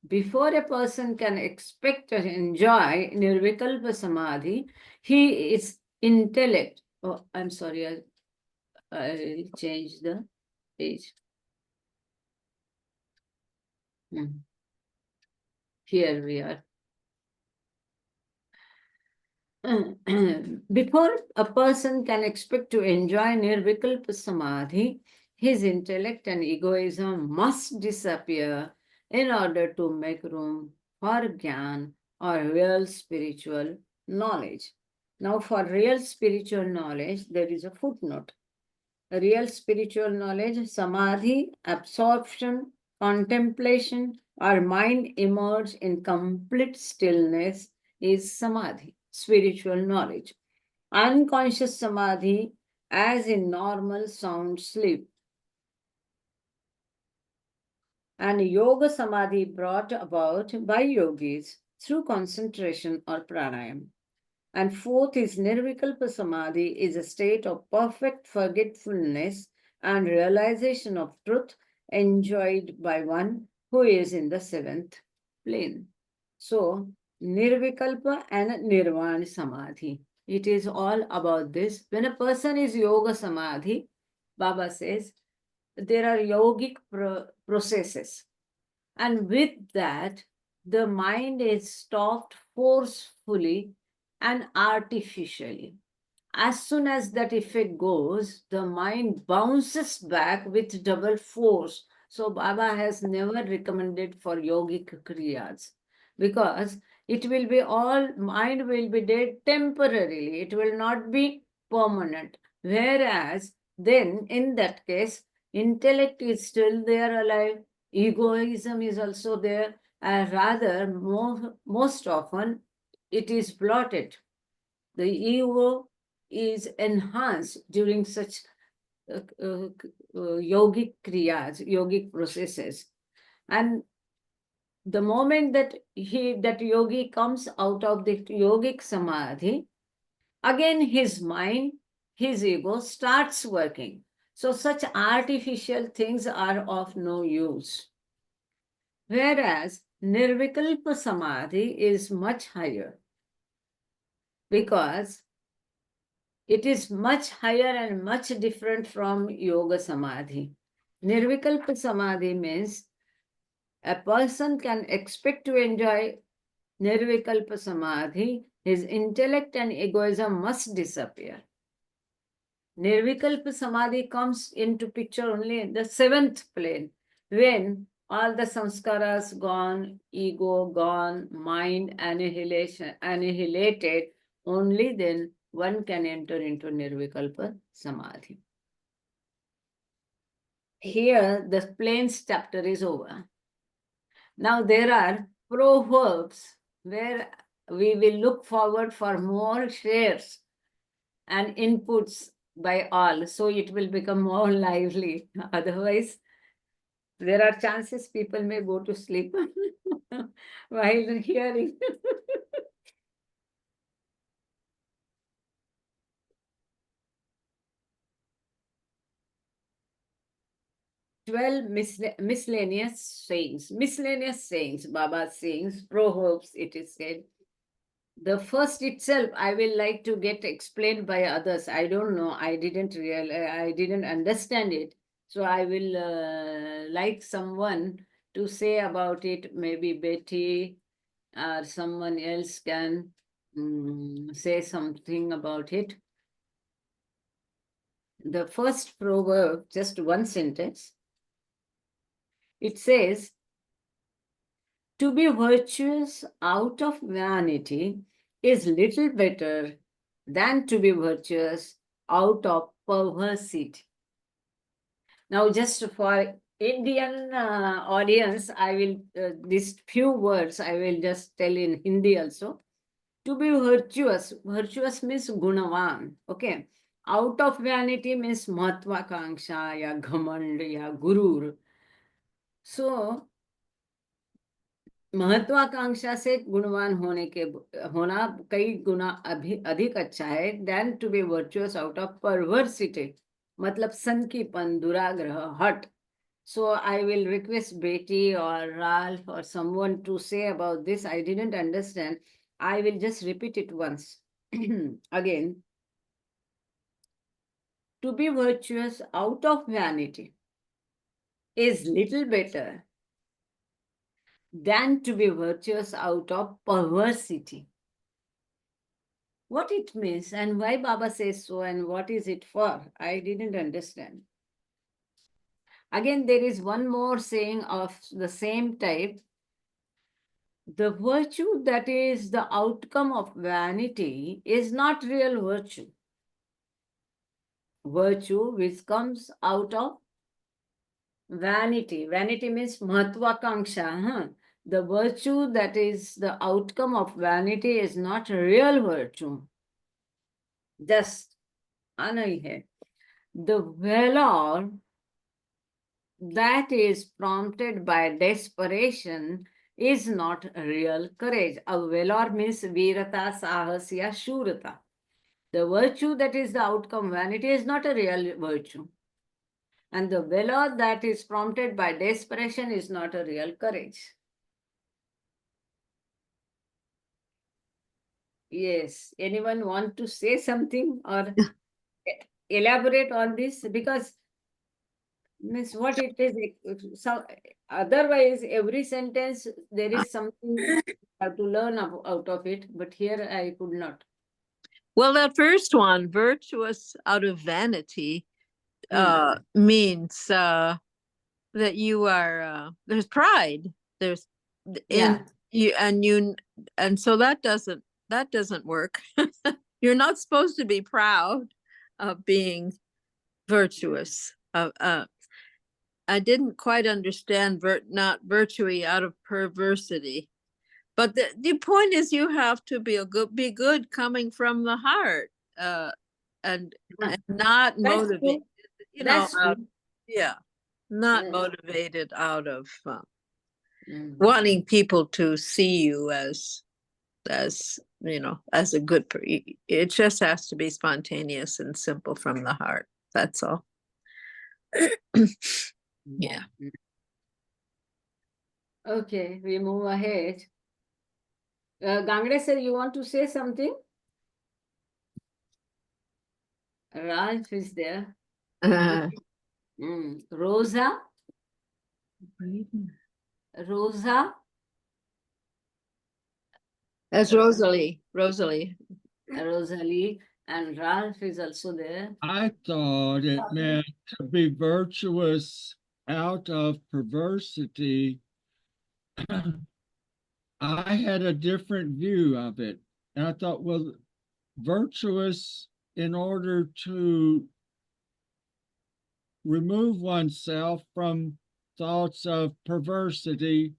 Before a person can expect to enjoy nirvikalpa samadhi, his intellect, oh, I'm sorry, I'll change the page. Here we are. Before a person can expect to enjoy nirvikalpa samadhi, his intellect and egoism must disappear in order to make room for jnana or real spiritual knowledge. Now, for real spiritual knowledge, there is a footnote. Real spiritual knowledge, samadhi, absorption, contemplation, or mind immersed in complete stillness is samadhi, spiritual knowledge. Unconscious samadhi, as in normal sound sleep. And yoga samadhi brought about by yogis through concentration or pranayam. And fourth is nirvikalpa samadhi, is a state of perfect forgetfulness and realization of truth enjoyed by one who is in the seventh plane. So, nirvikalpa and nirvana samadhi. It is all about this. When a person is yoga samadhi, Baba says, there are yogic processes. And with that, the mind is stopped forcefully and artificially. As soon as that effect goes, the mind bounces back with double force. So Baba has never recommended for yogic kriyas because it will be all, mind will be dead temporarily. It will not be permanent. Whereas then in that case, intellect is still there alive, egoism is also there, and rather most often it is blotted. The ego is enhanced during such yogic kriyas, yogic processes. And the moment that that yogi comes out of the yogic samadhi, again his mind, his ego starts working. So such artificial things are of no use. Whereas nirvikalpa samadhi is much higher because it is much higher and much different from yoga samadhi. Nirvikalpa samadhi means a person can expect to enjoy nirvikalpa samadhi, his intellect and egoism must disappear. Nirvikalpa samadhi comes into picture only in the seventh plane, when all the samskaras gone, ego gone, mind annihilated, only then one can enter into nirvikalpa samadhi. Here, the planes chapter is over. Now there are proverbs where we will look forward for more shares and inputs by all, so it will become more lively. Otherwise, there are chances people may go to sleep while hearing. 12 miscellaneous sayings. Miscellaneous sayings, Baba's sayings, proverbs, it is said. The first itself, I will like to get explained by others. I don't know. I didn't understand it. So I will like someone to say about it. Maybe Betty or someone else can say something about it. The first proverb, just one sentence. It says, to be virtuous out of vanity is little better than to be virtuous out of perversity. Now, just for Indian audience, I will, these few words I will just tell in Hindi also. To be virtuous, virtuous means gunavan, okay? Out of vanity means mahatvakanksha, ya ghamand, ya gurur. So, महत्वाकांक्षा से गुणवान होना कई गुना अधिक अच्छा है than to be virtuous out of perversity, मतलब सनकीपन, दुराग्रह, हट. So I will request Betty or Ralph or someone to say about this. I didn't understand. I will just repeat it once. Again. To be virtuous out of vanity is little better than to be virtuous out of perversity. What it means and why Baba says so and what is it for, I didn't understand. Again, there is one more saying of the same type. The virtue that is the outcome of vanity is not real virtue. Virtue which comes out of vanity. Vanity means mahatvakanksha. Huh? The virtue that is the outcome of vanity is not real virtue. Just anai hai. The valor that is prompted by desperation is not real courage. A valor means virata, sahasya, shurata. The virtue that is the outcome vanity is not a real virtue. And the valor that is prompted by desperation is not a real courage. Yes, anyone want to say something or elaborate on this? Because means what it is. So otherwise, every sentence there is something you have to learn out of it. But here I could not. Well, that first one, virtuous out of vanity, means that you are there's pride. There's in you and so that doesn't work. You're not supposed to be proud of being virtuous. I didn't quite understand not virtue out of perversity. But the point is you have to be good coming from the heart, and not motivated, you know, not motivated out of wanting people to see you as you know, as a good person. It just has to be spontaneous and simple from the heart. That's all. Yeah. Okay, we move ahead. Gangre sir, you want to say something? Ralph is there. Rosa? Rosa? That's Rosalie. Rosalie. And Ralph is also there. I thought it meant to be virtuous out of perversity. I had a different view of it. And I thought, well, virtuous in order to remove oneself from thoughts of perversity,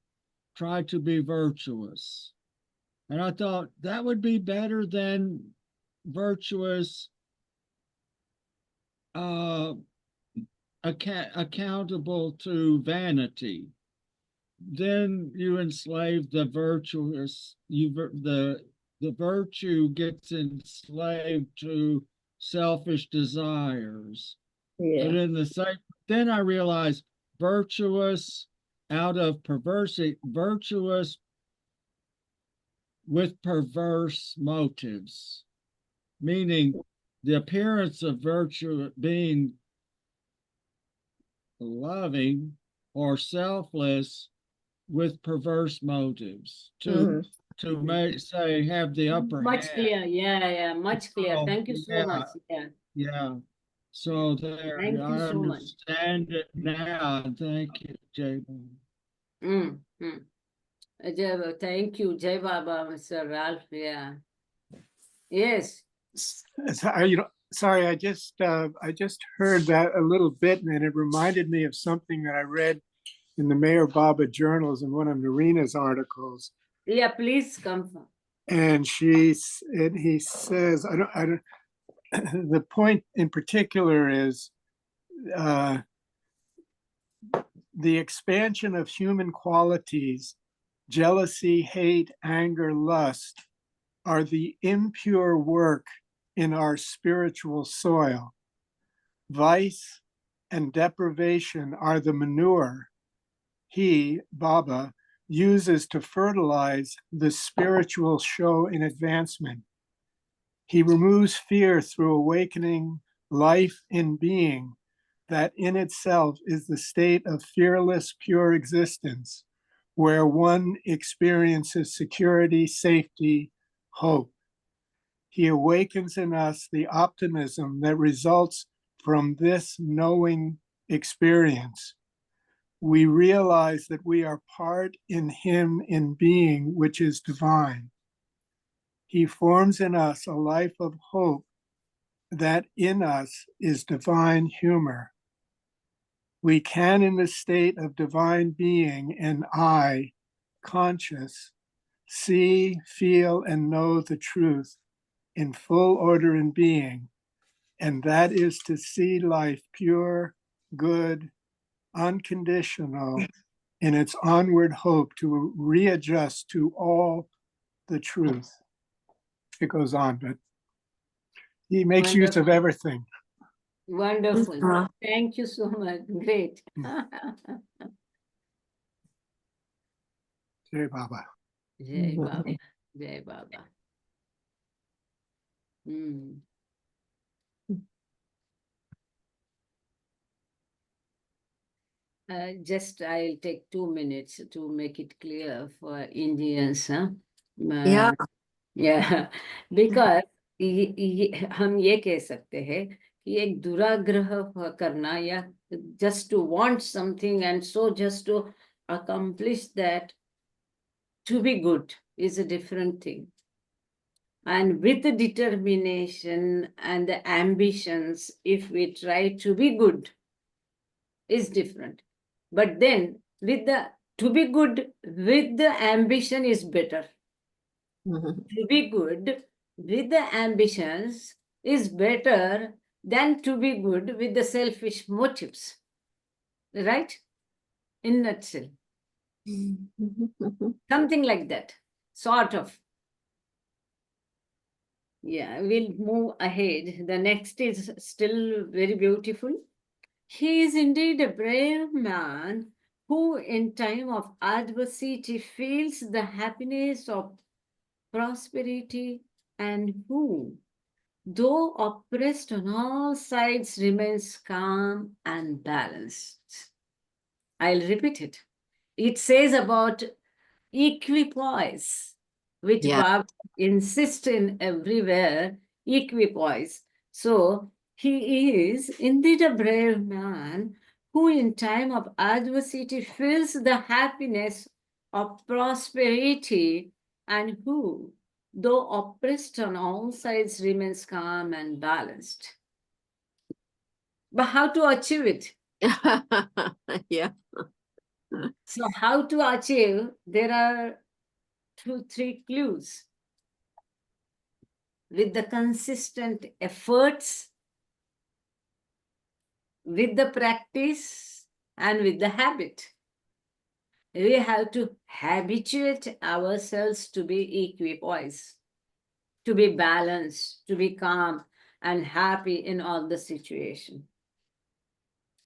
try to be virtuous. And I thought that would be better than virtuous accountable to vanity. Then you enslave the virtuous, the virtue gets enslaved to selfish desires. But in the same, then I realized virtuous out of perversity, virtuous with perverse motives, meaning the appearance of virtue being loving or selfless with perverse motives to make say have the upper Much hand. clear. Yeah, much clear. So, Thank you so yeah, much. Yeah. yeah. So there, Thank you I so much. understand it now. Thank you, Jay. Mm, mm. Thank you, Jai Baba, Mr. Ralph. Yeah. Yes. Sorry, I just heard that a little bit, and it reminded me of something that I read in the Mayor Baba journals in one of Narina's articles. Yeah, please come. And he says, I don't, the point in particular is the expansion of human qualities, jealousy, hate, anger, lust, are the impure work in our spiritual soil. Vice and deprivation are the manure he, Baba, uses to fertilize the spiritual show in advancement. He removes fear through awakening life in being, that in itself is the state of fearless, pure existence, where one experiences security, safety, hope. He awakens in us the optimism that results from this knowing experience. We realize that we are part in him in being, which is divine. He forms in us a life of hope that in us is divine humor. We can, in the state of divine being and I, conscious, see, feel, and know the truth in full order and being, and that is to see life pure, good, unconditional, in its onward hope to readjust to all the truth. It goes on, but he makes use of everything. Wonderful. Thank you so much. Great. Jai Baba. Jai Baba. Jai Baba. Hmm. Just I'll take 2 minutes to make it clear for Indians. Huh? Yeah. Yeah. Because हम ये कह सकते हैं कि एक दुराग्रह करना या just to want something and so just to accomplish that, to be good is a different thing. And with the determination and the ambitions, if we try to be good, is different. But then with the to be good with the ambition is better. To be good with the ambitions is better than to be good with the selfish motives. Right? In a nutshell. Something like that. Sort of. Yeah, we'll move ahead. The next is still very beautiful. He is indeed a brave man who, in time of adversity, feels the happiness of prosperity and who, though oppressed on all sides, remains calm and balanced. I'll repeat it. It says about equipoise, which Yeah. Bob insists in everywhere, equipoise. So he is indeed a brave man who in time of adversity feels the happiness of prosperity and who, though oppressed on all sides, remains calm and balanced. But how to achieve it? Yeah. So how to achieve? There are 2-3 clues. With the consistent efforts, with the practice, and with the habit. We have to habituate ourselves to be equipoise, to be balanced, to be calm and happy in all the situation.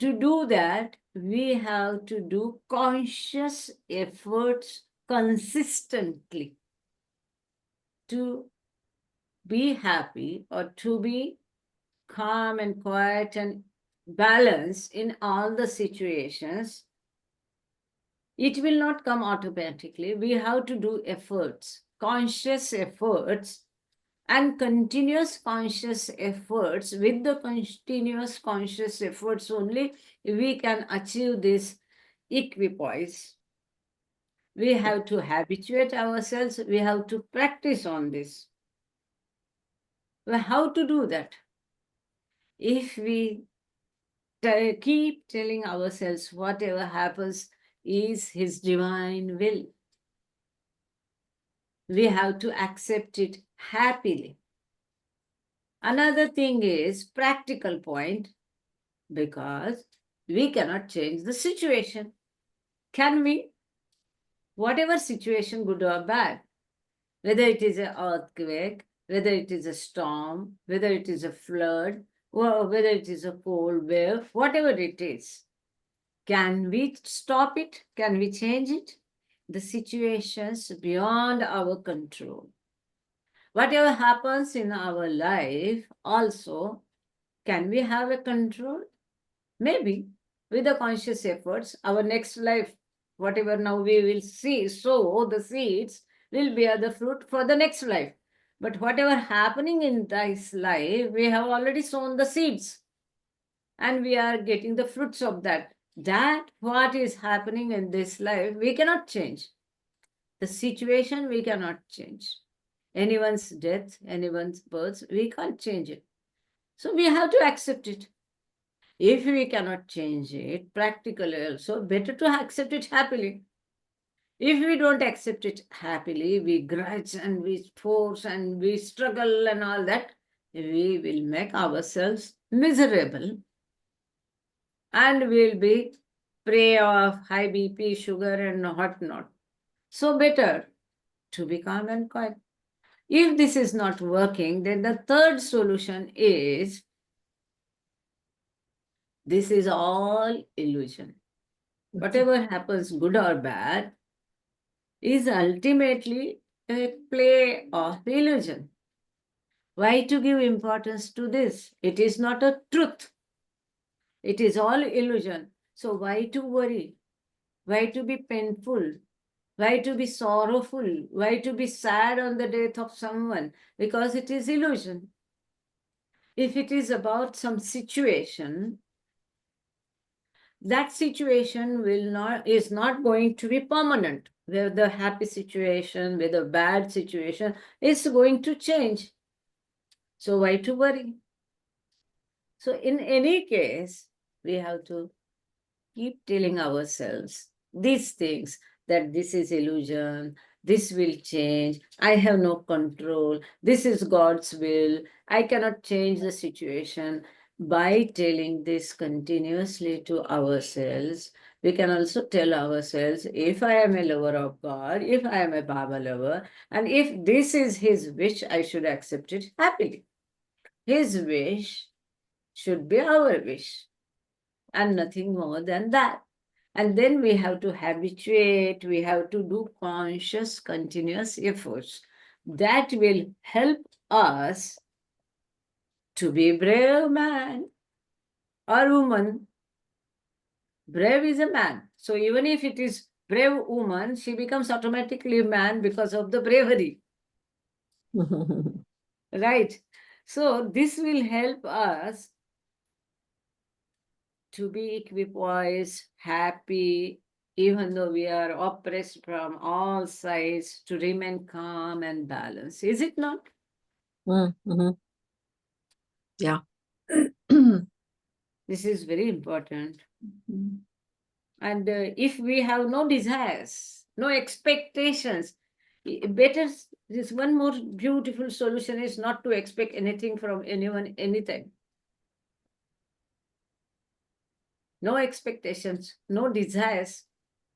To do that, we have to do conscious efforts consistently to be happy or to be calm and quiet and balanced in all the situations. It will not come automatically. We have to do efforts, conscious efforts, and continuous conscious efforts. With the continuous conscious efforts only, we can achieve this equipoise. We have to habituate ourselves. We have to practice on this. Well, how to do that? If we keep telling ourselves whatever happens is His divine will, we have to accept it happily. Another thing is practical point, because we cannot change the situation. Can we? Whatever situation, good or bad, whether it is an earthquake, whether it is a storm, whether it is a flood, or whether it is a cold wave, whatever it is, can we stop it? Can we change it? The situations beyond our control. Whatever happens in our life also, can we have a control? Maybe with the conscious efforts, our next life, whatever now we will see, sow the seeds, will bear the fruit for the next life. But whatever happening in this life, we have already sown the seeds and we are getting the fruits of that. That what is happening in this life, we cannot change. The situation we cannot change. Anyone's death, anyone's birth, we can't change it. So we have to accept it. If we cannot change it, practically also, better to accept it happily. If we don't accept it happily, we grudge and we force and we struggle and all that, we will make ourselves miserable and we'll be prey of high BP, sugar and whatnot. So better to be calm and quiet. If this is not working, then the third solution is, this is all illusion. Whatever happens, good or bad, is ultimately a play of illusion. Why to give importance to this? It is not a truth. It is all illusion. So why to worry? Why to be painful? Why to be sorrowful? Why to be sad on the death of someone? Because it is illusion. If it is about some situation, that situation is not going to be permanent. Whether happy situation, whether bad situation, is going to change. So why to worry? So in any case, we have to keep telling ourselves these things, that this is illusion, this will change, I have no control, this is God's will, I cannot change the situation. By telling this continuously to ourselves, we can also tell ourselves, if I am a lover of God, if I am a Baba lover, and if this is His wish, I should accept it happily. His wish should be our wish, and nothing more than that. And then we have to habituate, we have to do conscious, continuous efforts. That will help us to be a brave man or woman. Brave is a man. So even if it is brave woman, she becomes automatically a man because of the bravery. Right? So this will help us to be equipoised, happy, even though we are oppressed from all sides, to remain calm and balanced. Is it not? Mm-hmm. Yeah. This is very important. And if we have no desires, no expectations, better, this one more beautiful solution is not to expect anything from anyone, anytime. No expectations, no desires.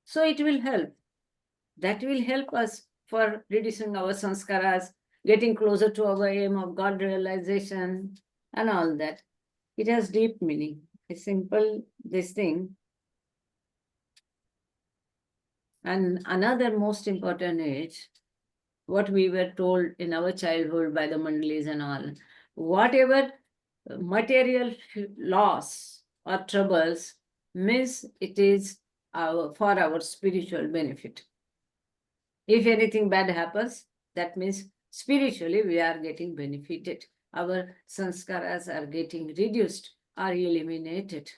So it will help. That will help us for reducing our sanskaras, getting closer to our aim of God realization and all that. It has deep meaning. a simple this thing. And another most important is what we were told in our childhood by the mandalis and all. Whatever material loss or troubles means it is for our spiritual benefit. If anything bad happens, that means spiritually we are getting benefited. Our sanskaras are getting reduced or eliminated.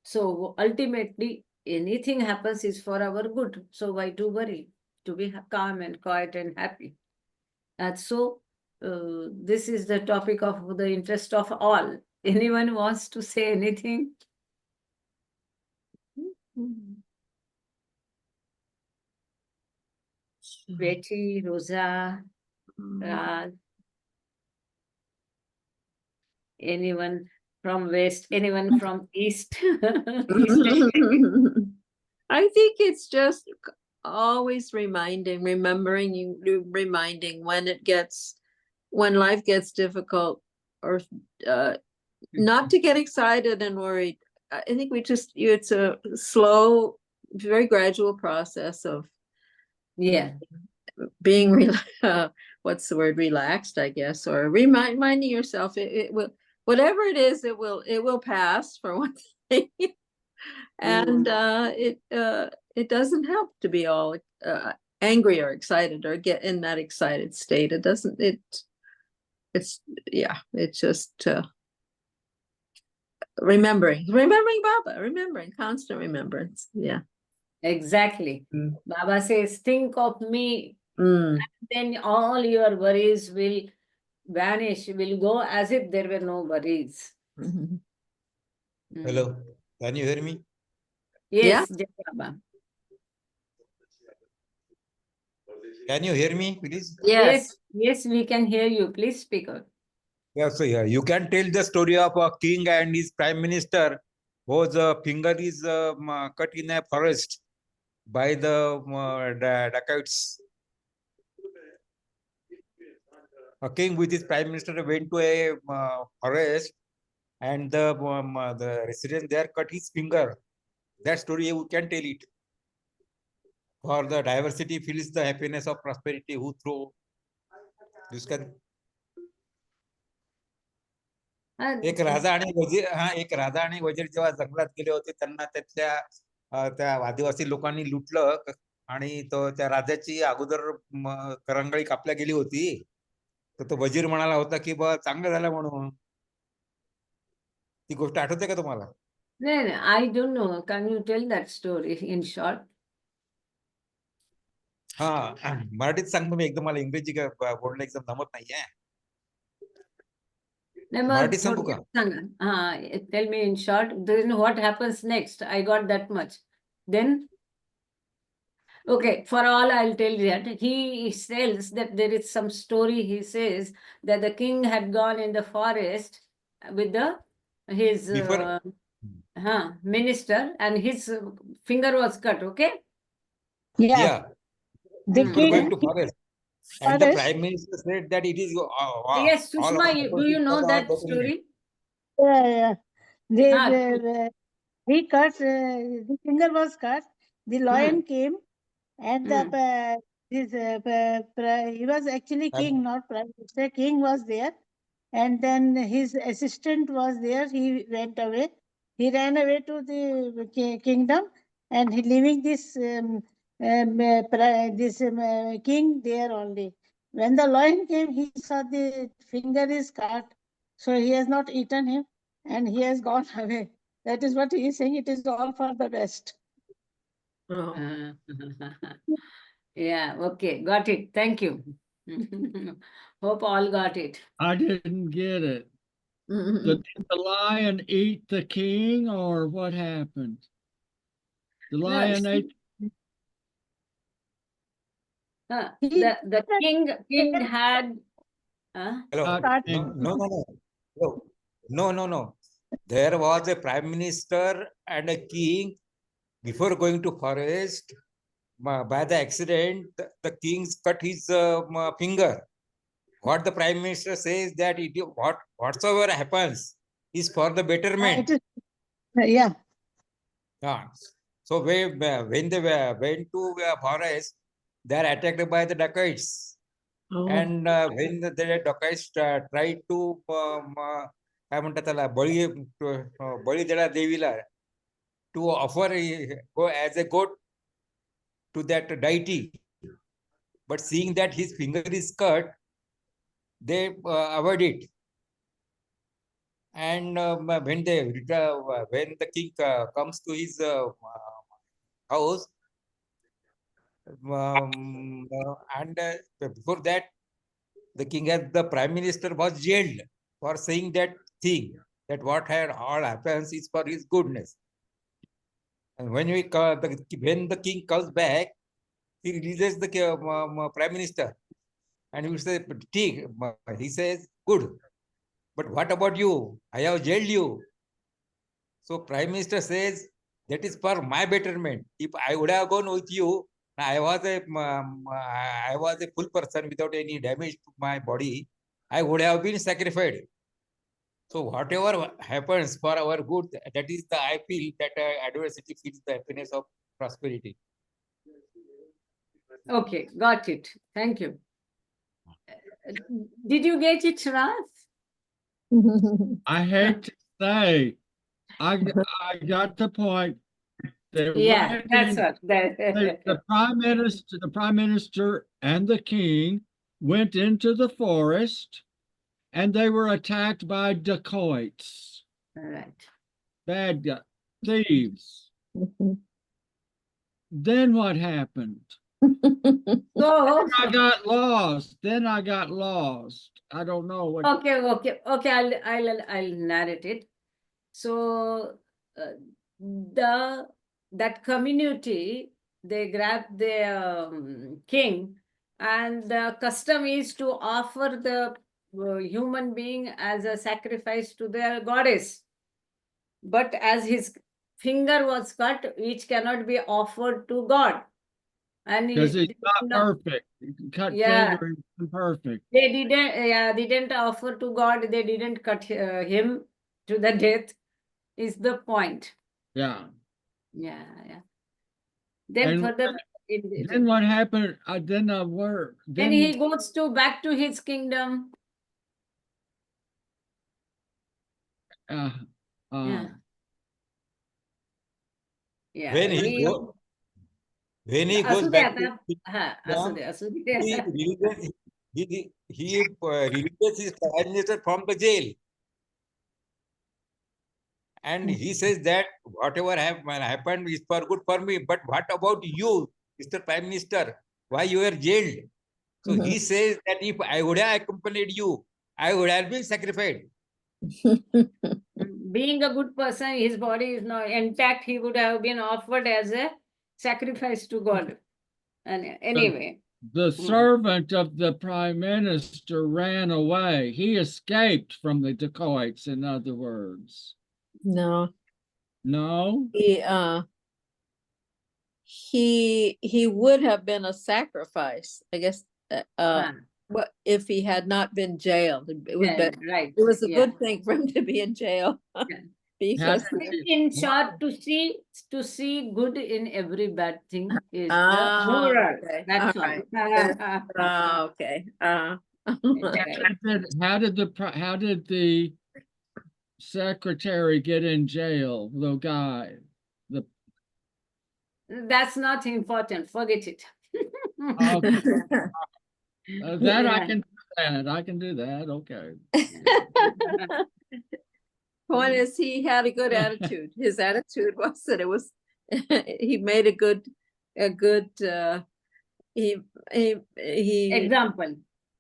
So ultimately, anything happens is for our good. So why to worry? To be calm and quiet and happy. And so this is the topic of the interest of all. Anyone wants to say anything? Betty, Rosa, Raj, anyone from West, anyone from East? East I think it's just always remembering when life gets difficult, or not to get excited and worried. I think it's a slow, very gradual process of Yeah, being what's the word, relaxed, I guess, or reminding yourself it will, whatever it is, it will pass, for one thing. And it doesn't help to be all angry or excited or get in that excited state. It doesn't, it's just remembering Baba, constant remembrance. Yeah. exactly. Mm. Baba says, think of me, Mm. then all your worries will vanish, will go as if there were no worries. Mhm. Hello, can you hear me? Yes, Jai Baba. Can you hear me, please? Yes. Yes, we can hear you. Please speak out. Yeah, so yeah, you can tell the story of a king and his prime minister whose finger is cut in a forest by the dacoits. A king with his prime minister went to a forest, and the resident there cut his finger. That story you can tell it. For the diversity feels the happiness of prosperity. Who through this can. एक राजा आणि वजीर जेव्हा जंगलात गेले होते, त्यांना त्यातल्या त्या आदिवासी लोकांनी लुटलं आणि त्या राजाची अगोदर करंगळी कापल्या गेली होती. तर तो वजीर म्हणाला होता की बा चांगलं झालं म्हणून. ती गोष्ट आठवते का तुम्हाला? No, I don't know. Can you tell that story in short? हा, मराठीत सांगतो मी, एकदम मला इंग्रजी बोलणं एकदम जमत नाहीये. मराठीत सांगू का? Tell me in short. Then what happens next? I got that much. Then, okay, for all I'll tell you that he tells that there is some story. He says that the king had gone in the forest with his Before minister, and his finger was cut. Okay. yeah, The Mm. before going king, to forest, and the forest. prime minister said that it is Yes, all Sushma, our do you know that property. story? Yeah. Ah, He cut, the finger was cut, the lion came, and he was actually king, not prime minister. King was there, and then his assistant was there. He went away. He ran away to the kingdom, and he leaving this king there only. When the lion came, he saw the finger is cut, so he has not eaten him, and he has gone away. That is what he is saying. It is all for the best. Oh. Yeah, okay, got it. Thank you. Hope all got it. I didn't get it. Mhm. Did the lion eat the king, or what happened? The No, lion ate. the king had Hello. Not No. There was a prime minister and a king. Before going to forest, by the accident, the king cut his finger. What the prime minister says that whatsoever happens, is for the betterment. It is, yeah. Ah, so when they went to forest, they are attacked by the dacoits. Oh, And when the dacoits tried to काय म्हणतात त्याला बळी देणार देवीला to offer go as a goat to that deity, but seeing that his finger is cut, they avoid it. And when when the king comes to his house, and before that, the king as the prime minister was jailed for saying that thing, that what had all happens is for his goodness. And when when the king comes back, he releases the prime minister, and he says, he says, good, but what about you? I have jailed you. So prime minister says, that is for my betterment. If I would have gone with you, I was a full person without any damage to my body, I would have been sacrificed. So whatever happens for our good, that is the, I feel that adversity feeds the happiness of prosperity. Okay, got it. Thank you. Did you get it, Raz? I hate to say, I got the point. They Yeah, went that's in- what. the prime minister and the king went into the forest and they were attacked by dacoits, Right. bad guys, thieves. Then what happened? So, I got lost. Then I got lost. I don't know what. okay. I'll narrate it. So, that community, they grabbed the king, and the custom is to offer the human being as a sacrifice to their goddess. But as his finger was cut, which cannot be offered to God. And Because he- it's not perfect. Cut Yeah. finger is imperfect. they didn't offer to God, they didn't cut him to the death, is the point. Yeah. Yeah. Then And further, then what happened? Then he goes back to his kingdom. uh, Yeah. Yeah. When he goes असू दे back आता. to हा, असू दे. he releases his prime minister from the jail. And he says that whatever happened is for good for me. But what about you, Mr. Prime Minister? Why you were jailed? So he says that if I would have accompanied you, I would have been sacrificed. Being a good person, his body is not intact, he would have been offered as a sacrifice to God. And anyway. the servant of the prime minister ran away. He escaped from the dacoits, in other words. no, No? he would have been a sacrifice, I guess. But if he had not been jailed, it was Right. it was a good thing for him to be in jail. Because In short, to see good in every bad thing is the Ah, moral. okay. That's All all. right. Okay. How did the secretary get in jail? The guy. That's not important. Forget it. Okay. That I Yeah. can do that. I can do that. Okay. Point is, he had a good attitude. His attitude was that it was he made a good he Example.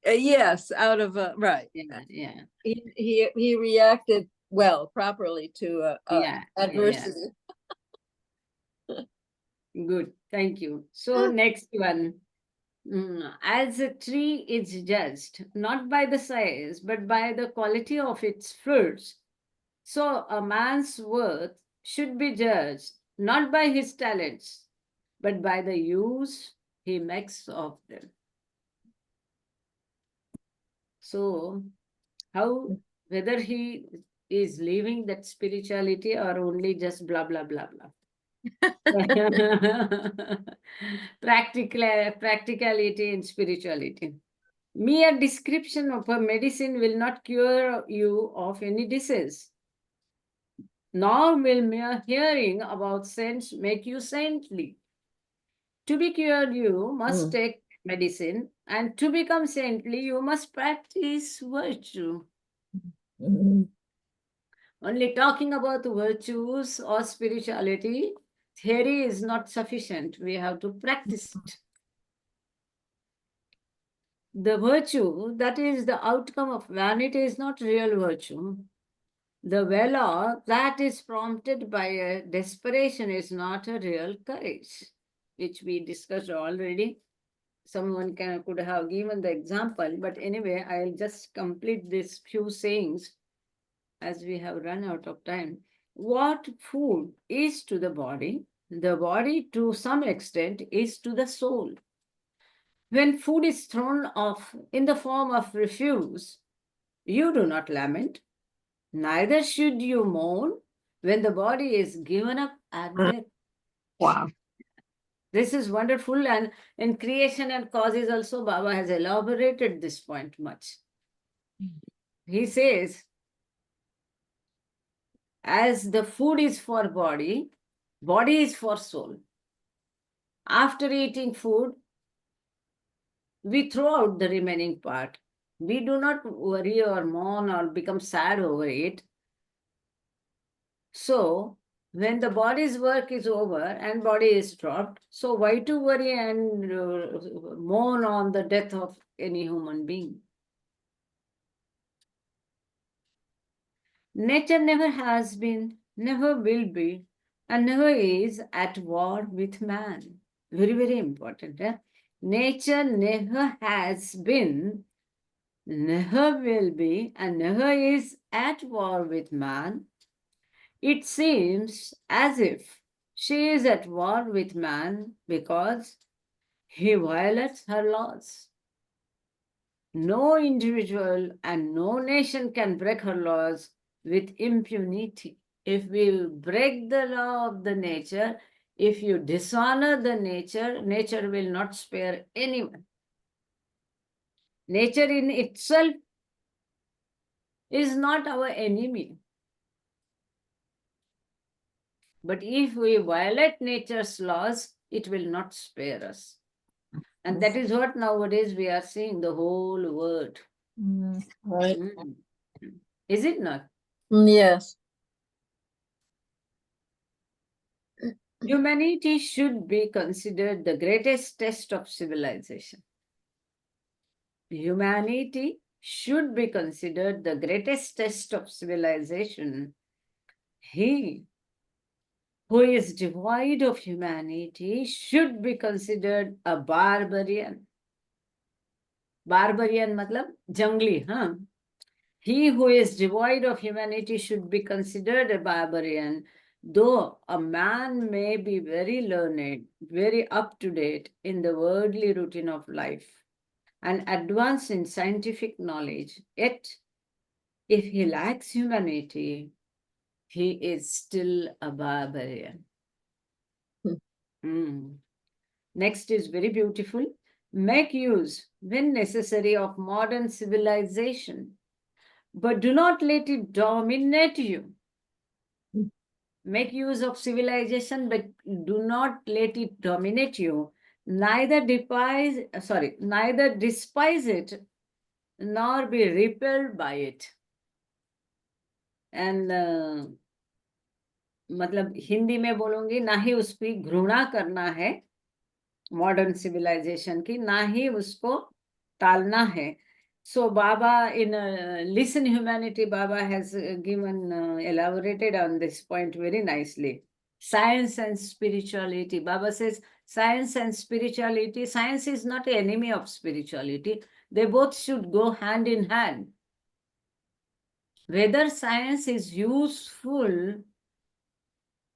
Yes, out of right. Yeah. He reacted well, properly to adversity. Good. Thank you. So next one. As a tree is judged not by the size but by the quality of its fruits, so a man's worth should be judged not by his talents but by the use he makes of them. So whether he is living that spirituality or only just blah, blah, blah, blah. Practicality and spirituality. Mere description of a medicine will not cure you of any disease. Nor will mere hearing about saints make you saintly. To be cured, you must take medicine, and to become saintly, you must practice virtue. Only talking about the virtues or spirituality, theory is not sufficient. We have to practice it. The virtue, that is the outcome of vanity, is not real virtue. The valor that is prompted by a desperation is not a real courage, which we discussed already. Someone could have given the example, but anyway, I'll just complete these few sayings as we have run out of time. What food is to the body to some extent is to the soul. When food is thrown off in the form of refuse, you do not lament, neither should you mourn when the body is given up at death. Wow. This is wonderful, and in creation and causes also Baba has elaborated this point much. He says, as the food is for body, body is for soul. After eating food, we throw out the remaining part. We do not worry or mourn or become sad over it. So, when the body's work is over and body is dropped, so why to worry and mourn on the death of any human being? Nature never has been, never will be, and never is at war with man. Very, very important. Nature never has been, never will be, and never is at war with man. It seems as if she is at war with man because he violates her laws. No individual and no nation can break her laws with impunity. If we break the law of the nature, if you dishonor the nature, nature will not spare anyone. Nature in itself is not our enemy. But if we violate nature's laws, it will not spare us. And that is what nowadays we are seeing the whole world. Right. Is it not? Yes. Humanity should be considered the greatest test of civilization. Humanity should be considered the greatest test of civilization. He who is devoid of humanity should be considered a barbarian. Barbarian matlab jungli, huh? He who is devoid of humanity should be considered a barbarian, though a man may be very learned, very up to date in the worldly routine of life, and advanced in scientific knowledge. Yet, if he lacks humanity, he is still a barbarian. Next is very beautiful. Make use, when necessary, of modern civilization, but do not let it dominate you. Make use of civilization, but do not let it dominate you. Neither despise it, nor be repelled by it. And मतलब हिंदी में बोलूंगी, ना ही उसकी घृणा करना है modern civilisation की, ना ही उसको टालना है. So Baba in Listen Humanity, Baba has given, elaborated on this point very nicely. Science and spirituality. Baba says science and spirituality, science is not an enemy of spirituality. They both should go hand in hand. Whether science is useful,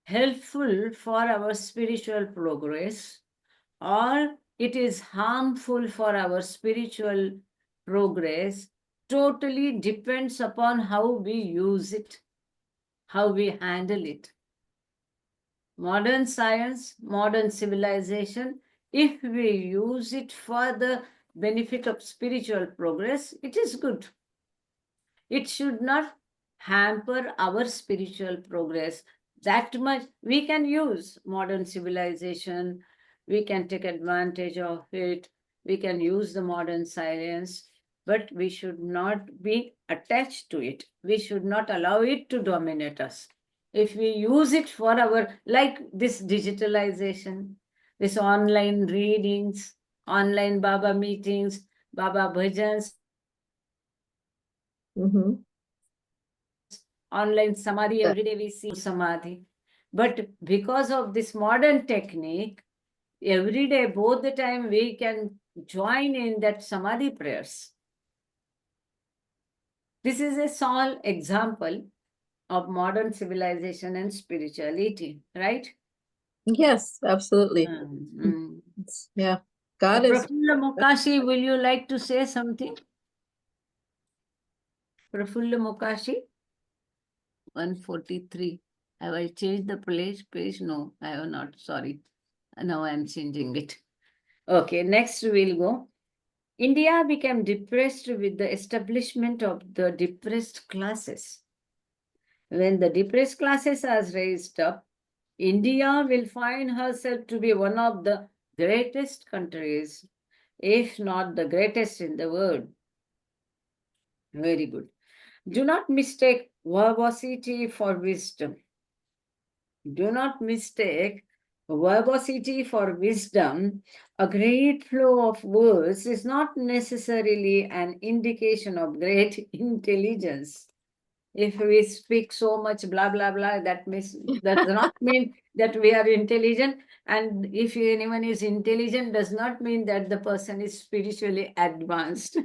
helpful for our spiritual progress, or it is harmful for our spiritual progress, totally depends upon how we use it, how we handle it. Modern science, modern civilization, if we use it for the benefit of spiritual progress, it is good. It should not hamper our spiritual progress. That much we can use modern civilization, we can take advantage of it, we can use the modern science, but we should not be attached to it. We should not allow it to dominate us. If we use it for our, like this digitalization, this online readings, online Baba meetings, Baba bhajans, Mhm. online samadhi, every day we see samadhi. But because of this modern technique, every day, both the time, we can join in that samadhi prayers. This is a small example of modern civilization and spirituality, right? Yes, absolutely. Yeah. God is Prafulla Mokashi, will you like to say something? Prafulla Mokashi, 143. Have I changed the page? No, I have not. Sorry. Now I am changing it. Okay, next we'll go. India became depressed with the establishment of the depressed classes. When the depressed classes are raised up, India will find herself to be one of the greatest countries, if not the greatest in the world. Very good. Do not mistake verbosity for wisdom. Do not mistake verbosity for wisdom. A great flow of words is not necessarily an indication of great intelligence. If we speak so much blah blah blah, that does not mean that we are intelligent. And if anyone is intelligent, does not mean that the person is spiritually advanced.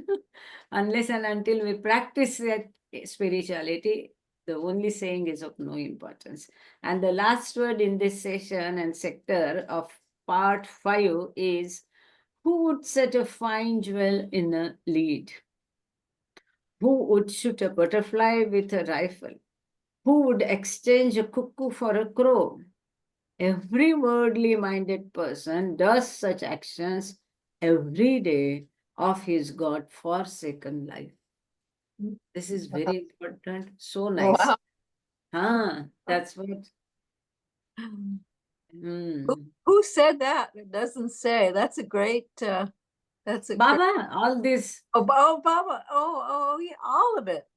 Unless and until we practice that spirituality, the only saying is of no importance. And the last word in this session and sector of part 5 is, who would set a fine jewel in a lead? Who would shoot a butterfly with a rifle? Who would exchange a cuckoo for a crow? Every worldly minded person does such actions every day of his God forsaken life. This is very important. So nice. Wow. That's what. Who said that? It doesn't say. That's a great that's a great, Baba, all this, Baba. Yeah, all of it.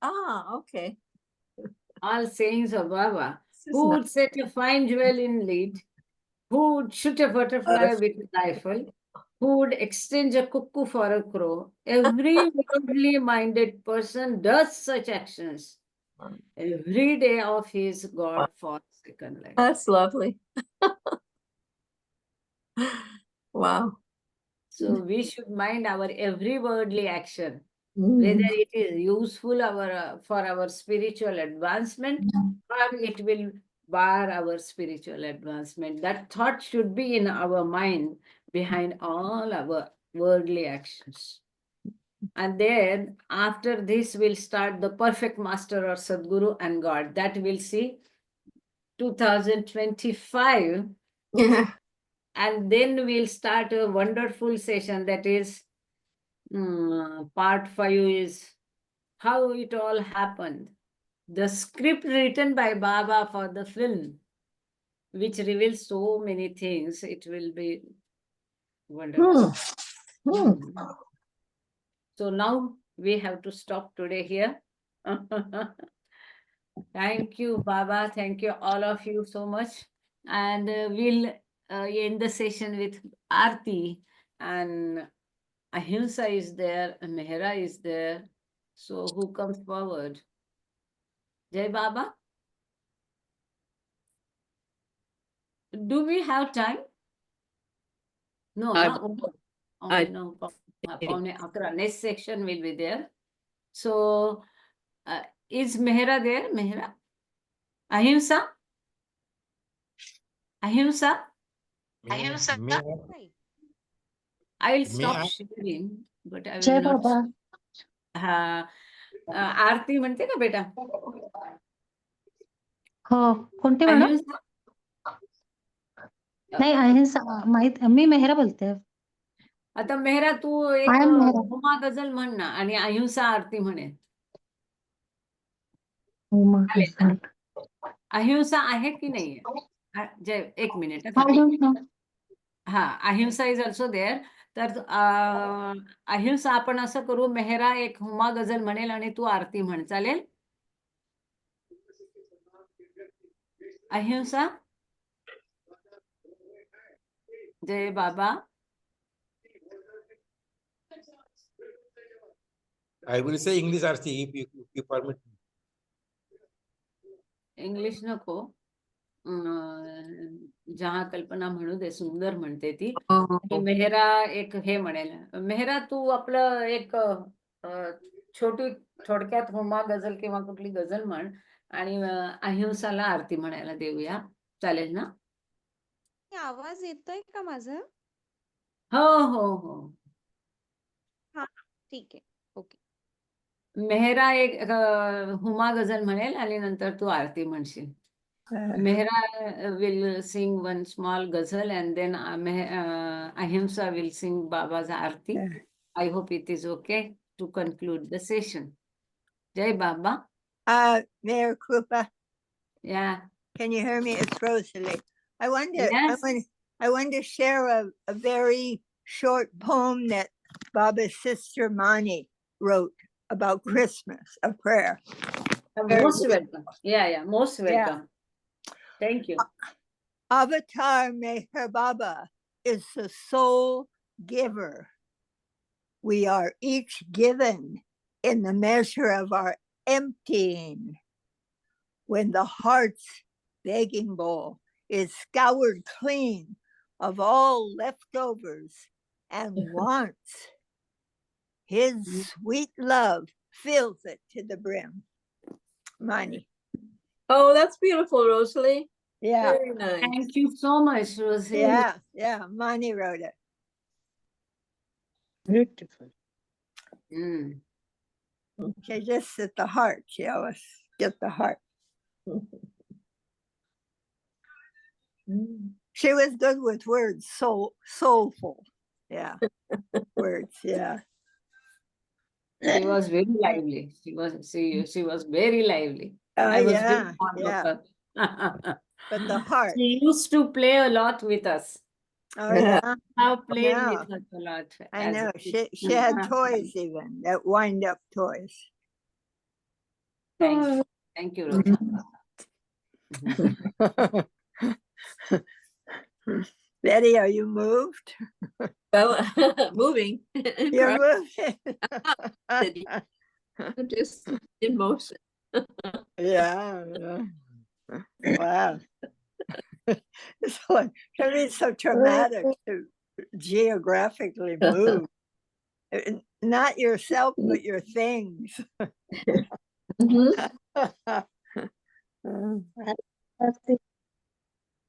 Okay. all sayings of Baba. This is Who not would set a fine jewel in lead? Who would shoot a butterfly with a rifle? Who would exchange a cuckoo for a crow? Every worldly minded person does such actions every day of his God forsaken life. That's lovely. Wow. So we should mind our every worldly action, Mm. whether it is useful for our spiritual advancement or it will bar our spiritual advancement. That thought should be in our mind behind all our worldly actions. And then after this, we'll start the perfect master or Sadguru and God. That we'll see 2025. Yeah. And then we'll start a wonderful session that is part 5 is how it all happened. The script written by Baba for the film, which reveals so many things. It will be wonderful. So now we have to stop today here. Thank you, Baba. Thank you, all of you, so much. And we'll end the session with Aarti, and Ahimsa is there, and Mehra is there. So who comes forward? Jai Baba? Do we have time? No, no. Paune Akra. Next section will be there. So is Mehra there? Mehra? Ahimsa? Ahimsa? I will stop sharing, but I will not. आरती म्हणते का बेटा? हो कोणते madam? अहिंसा नाही अहिंसा माहित मी मेहरा बोलते. आता मेहरा तू एक I am मेहरा. हुमा गझल म्हण ना आणि अहिंसा आरती म्हणे. हुमा चालेल ना? गझल. अहिंसा आहे की नाहीये? जय एक मिनिट I don't know. हा अहिंसा इज ऑल्सो देअर. तर अहिंसा आपण असं करू, मेहरा एक हुमा गझल म्हणेल आणि तू आरती म्हण, चालेल? अहिंसा. जय बाबा. I will say English RC if you permit me. English नको. जहा कल्पना म्हणू दे, सुंदर म्हणते ती. आणि मेहरा एक हे म्हणेल. मेहरा तू आपलं एक छोटी थोडक्यात हुमा गझल किंवा कुठली गझल म्हण आणि अहिंसाला आरती म्हणायला देऊया, चालेल ना? आवाज येतोय का माझा? हो हो हो. हा ठीक आहे. ओके. मेहरा एक हुमा गझल म्हणेल आणि नंतर तू आरती म्हणशील. Mehra will sing one small ghazal and then Ahimsa will sing Baba's Aarti. I hope it is okay to conclude the session. Jai Baba. Meherkrupa, Yeah. can you hear me? It's Rosalie. I want Yes. to share a very short poem that Baba's sister Mani wrote about Christmas, a prayer. Most welcome. Yeah, most welcome. Yeah. Thank you. Avatar Meher Baba is the soul giver. We are each given in the measure of our emptying. When the heart's begging bowl is scoured clean of all leftovers and wants, his sweet love fills it to the brim. Mani. Oh, that's beautiful, Rosalie. Yeah. Very nice. Thank you so much, Rosie. Yeah. Mani wrote it. Beautiful. She just at the heart. She always get the heart. She was good with words, soulful. Yeah. Words, yeah. She was very lively. She was very lively. I was very fond of her. But the heart. She used to play a lot with us. Oh yeah. I played know. with her a lot. I know. She had toys even, that wind up toys. Thank you, Rosa. Betty, are you moved? Well, moving. You're moving. Just in motion. Yeah. Wow. It's like, can be so traumatic to geographically move. Not yourself, but your things.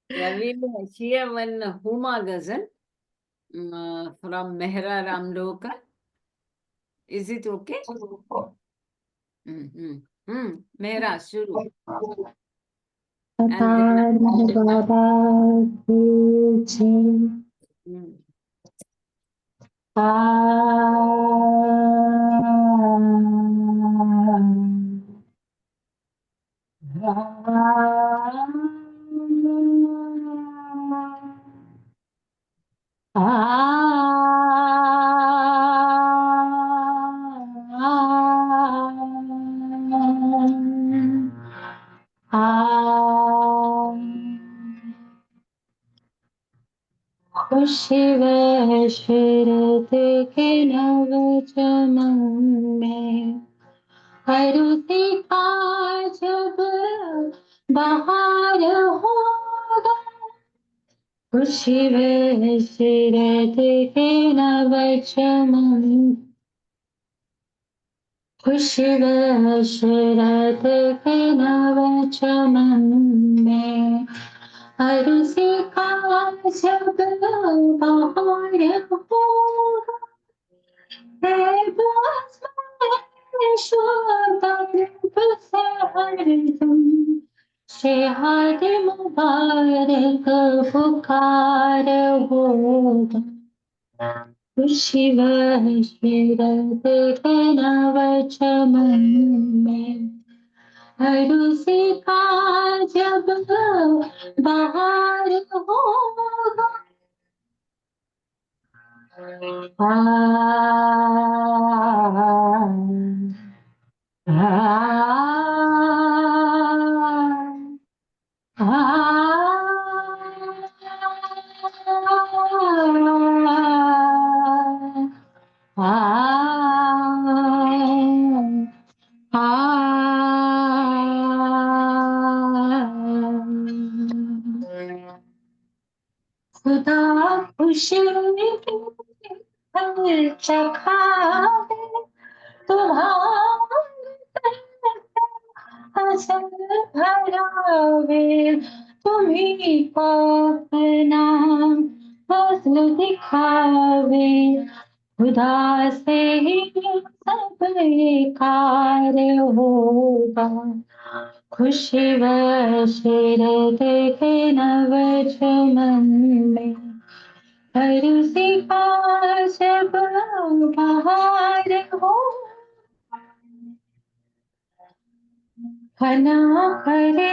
Yeah, we hear one Huma Ghazal from Mehra Ramloka. Is it okay? Mehra, shuru. खुशी शरत के नव चमन में हरुति का जब बहार होगा खुशी शरत के नव चमन खुशी शरत के नव चमन में अरुषि का जब बहार होगा यशोदा से हरदम शेहाद मुबारक पुकार होगा खुशी शरद के नव चमन में अरुषि का जब बहार होगा खुदा खुशी चखावे तुम्हारे हसन भरावे तुम्ही को अपना फजल दिखावे खुदा से ही सब कार्य होगा खुशी शरद के नव चमन में अरुषि का जब बहार हो फना करे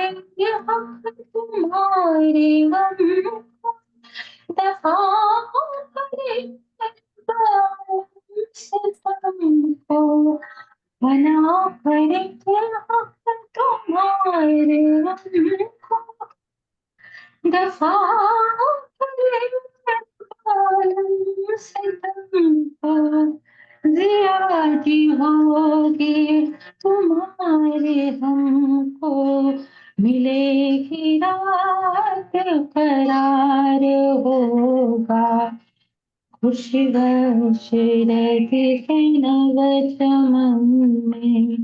हक तुम्हारे गम दफा करे सितम को फना करे हक तुम्हारे गम को दफा करे सितम को जियादी होगी तुम्हारे हमको मिलेगी रात करार होगा खुशी शरद के नव चमन में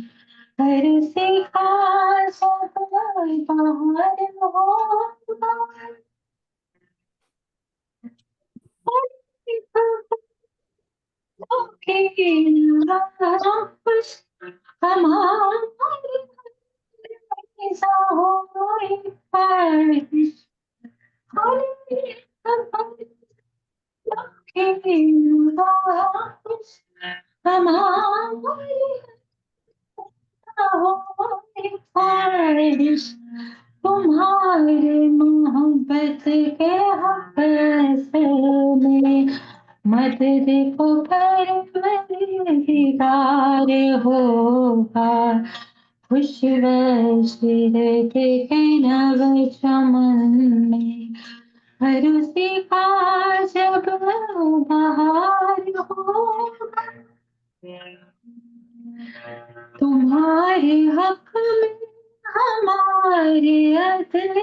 हर से खास बहार होगा तुम्हारे मोहब्बत के हक में मदद को परवरदिगार होगा खुश शरद के नव चमन में हर उसी का जब बहार होगा तुम्हारे हक में हमारे अदल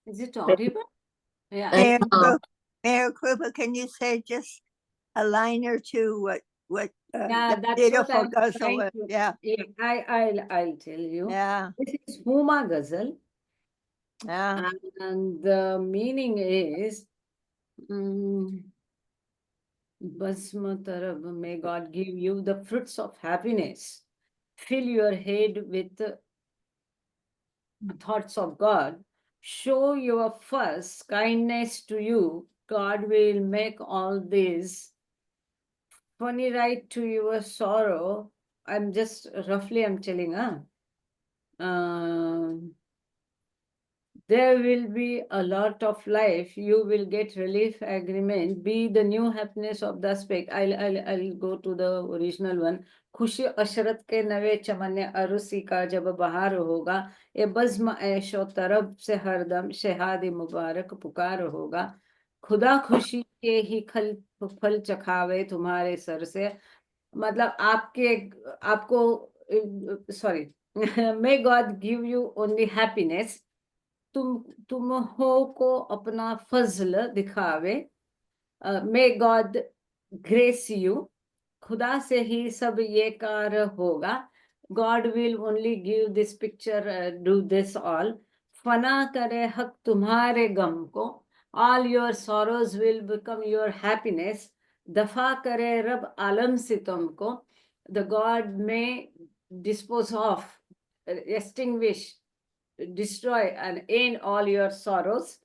Is it audible? Yeah. Meherkrupa, can you say just a line or two what Yeah, the that's what beautiful I'm ghazal trying was? to. Yeah, I'll tell you. yeah, This is Huma Ghazal, yeah. and the meaning is Basma Tarab, may God give you the fruits of happiness. Fill your head with the thoughts of God. Show your first kindness to you. God will make all this funny right to your sorrow. I'm just roughly I'm telling, There will be a lot of life. You will get relief agreement. Be the new happiness of the spec. I'll go to the original one. खुशी अशरत के नवे चमने अरुसी का जब बहार होगा, ये बज़्म ऐशो तरब से हरदम शहादी मुबारक पुकार होगा। खुदा खुशी के ही फल चखावे तुम्हारे सर से, मतलब आपको sorry may God give you only happiness, तुम हो को अपना फजल दिखावे, मे गॉड ग्रेस यू, खुदा से ही सब ये कार होगा, God will only give this picture, do this all, फना करे हक तुम्हारे गम को, all your sorrows will become your happiness, दफा करे रब आलम सितम को, द गॉड में dispose of, extinguish, destroy and end all your sorrows,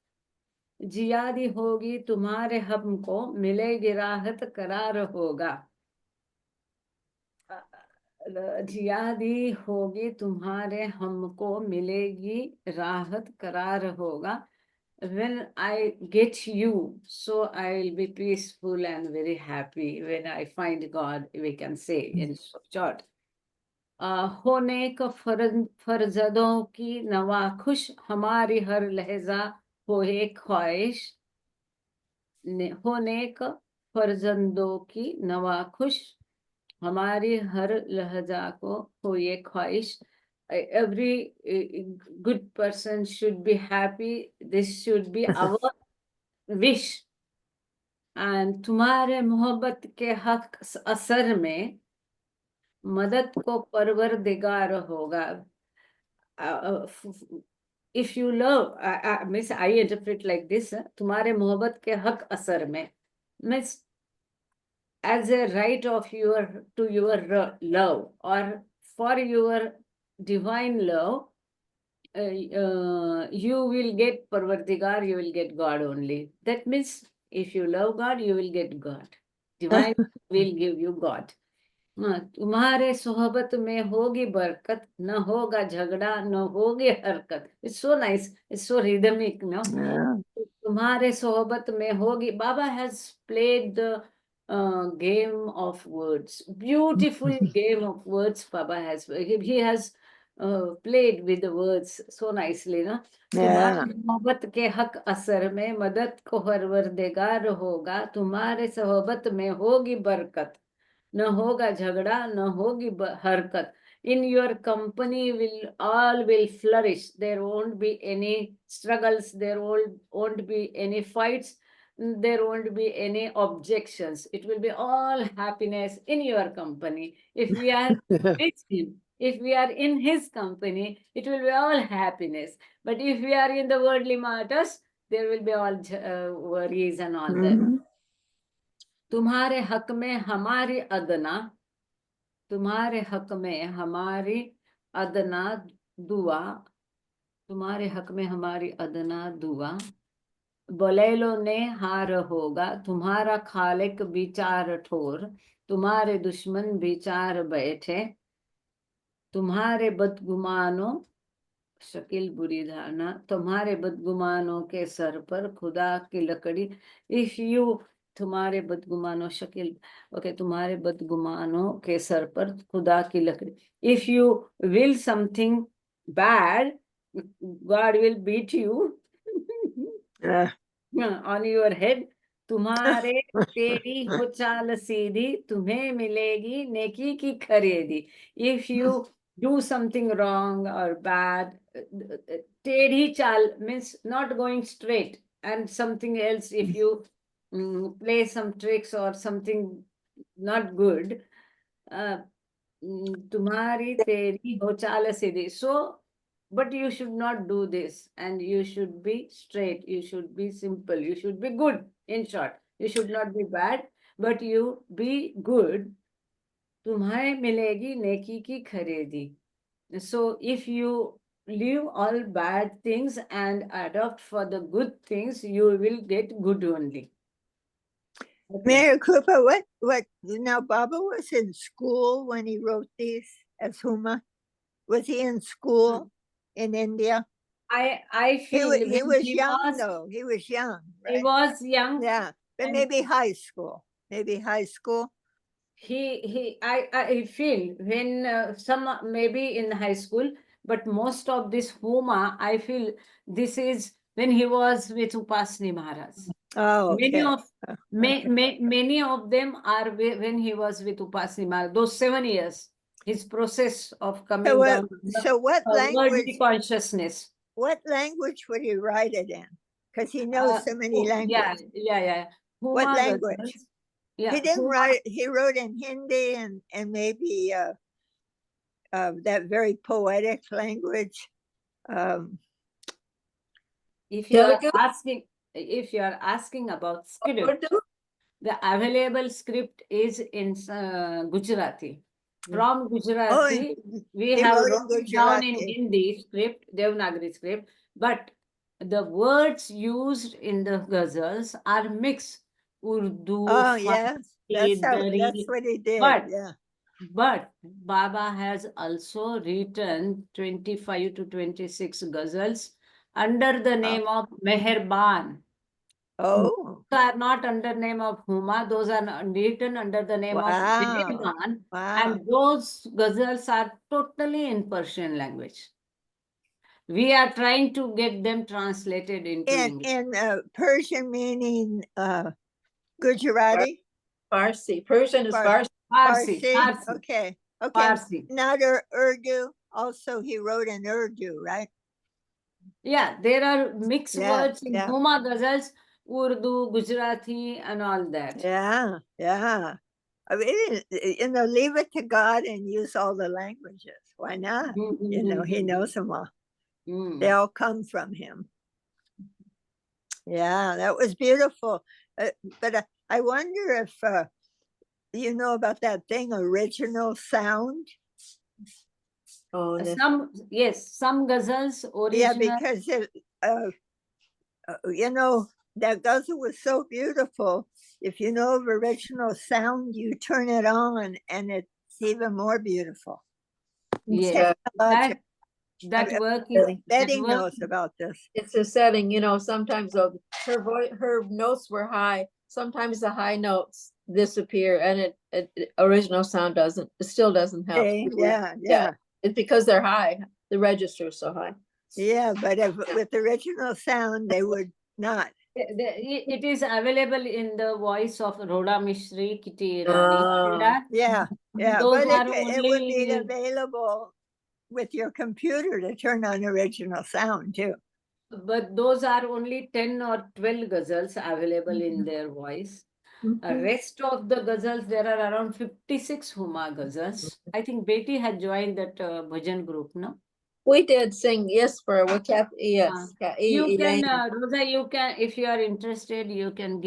जियादी होगी तुम्हारे हमको, मिलेगी राहत करार होगा, जियादी होगी तुम्हारे हमको, मिलेगी राहत करार होगा, when I get you, so I will be peaceful and very happy. When I find God, we can say in short. होने का फरजदों की नवा खुश, हमारी हर लहजा होए ख्वाहिश, होने का फरजंदों की नवा खुश, हमारी हर लहजा को होए ख्वाहिश. Every good person should be happy. This should be our wish. And तुम्हारे मोहब्बत के हक असर में मदद को परवरदिगार होगा. If you love, means I interpret like this, तुम्हारे मोहब्बत के हक असर में means as a right of your to your love, or for your divine love, you will get Parvardigar, you will get God only. That means if you love God, you will get God. Divine will give you God. तुम्हारे सोहबत में होगी बरकत, न होगा झगड़ा, न होगी हरकत. It's so nice. It's so rhythmic, no? तुम्हारे सोहबत में होगी. Baba has played the game of words. Beautiful game of words Baba has. He has played with the words so nicely, no? तुम्हारे मोहब्बत के हक असर में मदद को परवरदिगार होगा, तुम्हारे सोहबत में होगी बरकत, न होगा झगड़ा, न होगी हरकत. In your company all will flourish. There won't be any struggles. There won't be any fights. There won't be any objections. It will be all happiness in your company. If we are with him, if we are in his company, it will be all happiness. But if we are in the worldly matters, there will be all worries and all that. तुम्हारे हक में हमारी अदना, तुम्हारे हक में हमारी अदना दुआ, तुम्हारे हक में हमारी अदना दुआ, बलेलो ने हार होगा, तुम्हारा खालिक विचार ठोर, तुम्हारे दुश्मन विचार बैठे, तुम्हारे बदगुमानों शकील बुरी धारणा, तुम्हारे बदगुमानों के सर पर खुदा की लकड़ी. इफ यू, तुम्हारे बदगुमानों शकील, ओके, तुम्हारे बदगुमानों के सर पर खुदा की लकड़ी. If you will something bad, God will beat you on your head. तुम्हारे तेरी हो चाल सीधी, तुम्हें मिलेगी नेकी की खरीदी. If you do something wrong or bad, tedhi chal means not going straight, and something else, if you play some tricks or something not good, tumhari teri ho chal sidhi. So, but you should not do this, and you should be straight, you should be simple, you should be good. In short, you should not be bad, but you be good. तुम्हें मिलेगी नेकी की खरीदी. So if you leave all bad things and adopt for the good things, you will get good only. Okay. Meherkrupa, what, now Baba was in school when he wrote these as Huma? Was he in school in India? I He feel was, he when was young though. He was young, he right? was young. Yeah, but and maybe high school. Maybe high school. I feel when some maybe in high school, but most of this Homa, I feel this is when he was with Upasni Maharaj. Oh, Many okay. of many of them are when he was with Upasni Maharaj. Those 7 years, his process of coming So what? down to the So what worldly language? consciousness. What language would he write it in? Because he knows so many Yeah, languages. yeah. What Huma language? Ghazals. Yeah, He didn't Huma. write. He wrote in Hindi and maybe that very poetic language. Um, If you are Telugu? asking about script, Urdu? the available script is in Gujarati. From oh, Gujarati, we he have wrote in wrote it down in Gujarati. Hindi script, Devanagari script, but the words used in the ghazals are mixed. Urdu, Oh, yes, Farsi, that's Dari, what he did. but Yeah. but Baba has also written 25 to 26 ghazals under the name of Meherban. Oh, Those are not under name of Huma, those are written under the name of wow, Meherban, wow. and those ghazals are totally in Persian language. We are trying to get them translated into English. In Persian meaning Gujarati. Farsi. Persian is Far- Farsi. Farsi. Okay. Farsi. Not Urdu. Also, he wrote in Urdu, right? Yeah, there are mixed Yeah, words in yeah. Huma ghazals, Urdu, Gujarati, and all that. Yeah, yeah. I mean, leave it to God and use all the languages. Why not? He knows them all. They all come from him. Yeah, that was beautiful. But I wonder if you know about that thing, original sound. Oh, Some ghazals original. Yeah, because that ghazal was so beautiful. If you know of original sound, you turn it on and it's even more beautiful. Yes, Technological. that work Really? Betty knows about this. It's a setting, sometimes her notes were high. Sometimes the high notes disappear and it original sound still doesn't help. Yeah. It's because they're high. The register is so high. Yeah, but with original sound, they would not. It is available in the voice of Rhoda Mishri, Kitty Rani. Yeah. Those But are it would be only, available with your computer to turn on original sound too. but those are only 10 or 12 ghazals available in their voice. Rest of the ghazals, there are around 56 Huma ghazals. I think Betty had joined that bhajan group, no? We did sing, yes, for what yes. You can, Elaine. Rosa, you can, if you are interested, you can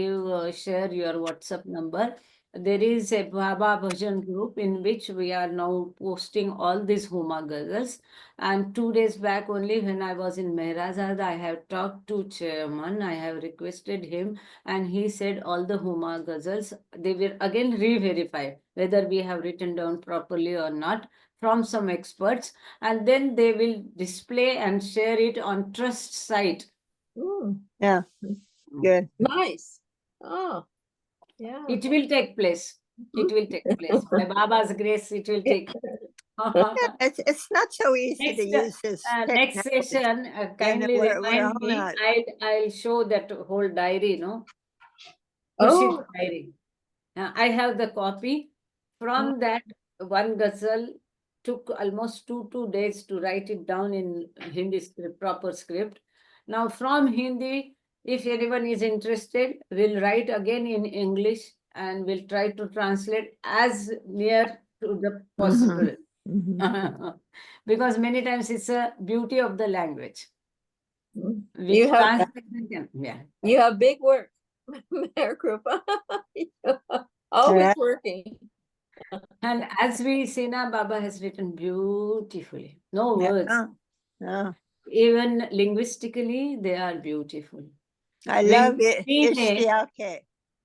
share your WhatsApp number. There is a Baba Bhajan group in which we are now posting all these Huma ghazals. And 2 days back only, when I was in Meherkrupa, I have talked to chairman. I have requested him, and he said all the Huma ghazals, they will again re-verify whether we have written down properly or not from some experts, and then they will display and share it on trust site. Yeah, good. Nice. Oh, yeah. It will take place. It will take place. By Baba's grace, it will take. It's not so easy to use this. Next session, kindly we're remind all me. not. I'll show that whole diary, no? Oh. Diary. I have the copy. From that, one ghazal took almost two days to write it down in Hindi script, proper script. Now from Hindi, if anyone is interested, we'll write again in English and we'll try to translate as near to the possible. Because many times it's a beauty of the language. You have big work, Meherkrupa. Always working. And as we see now, Baba has written beautifully. No words. Even linguistically, they are beautiful. I love it. Ishtiake.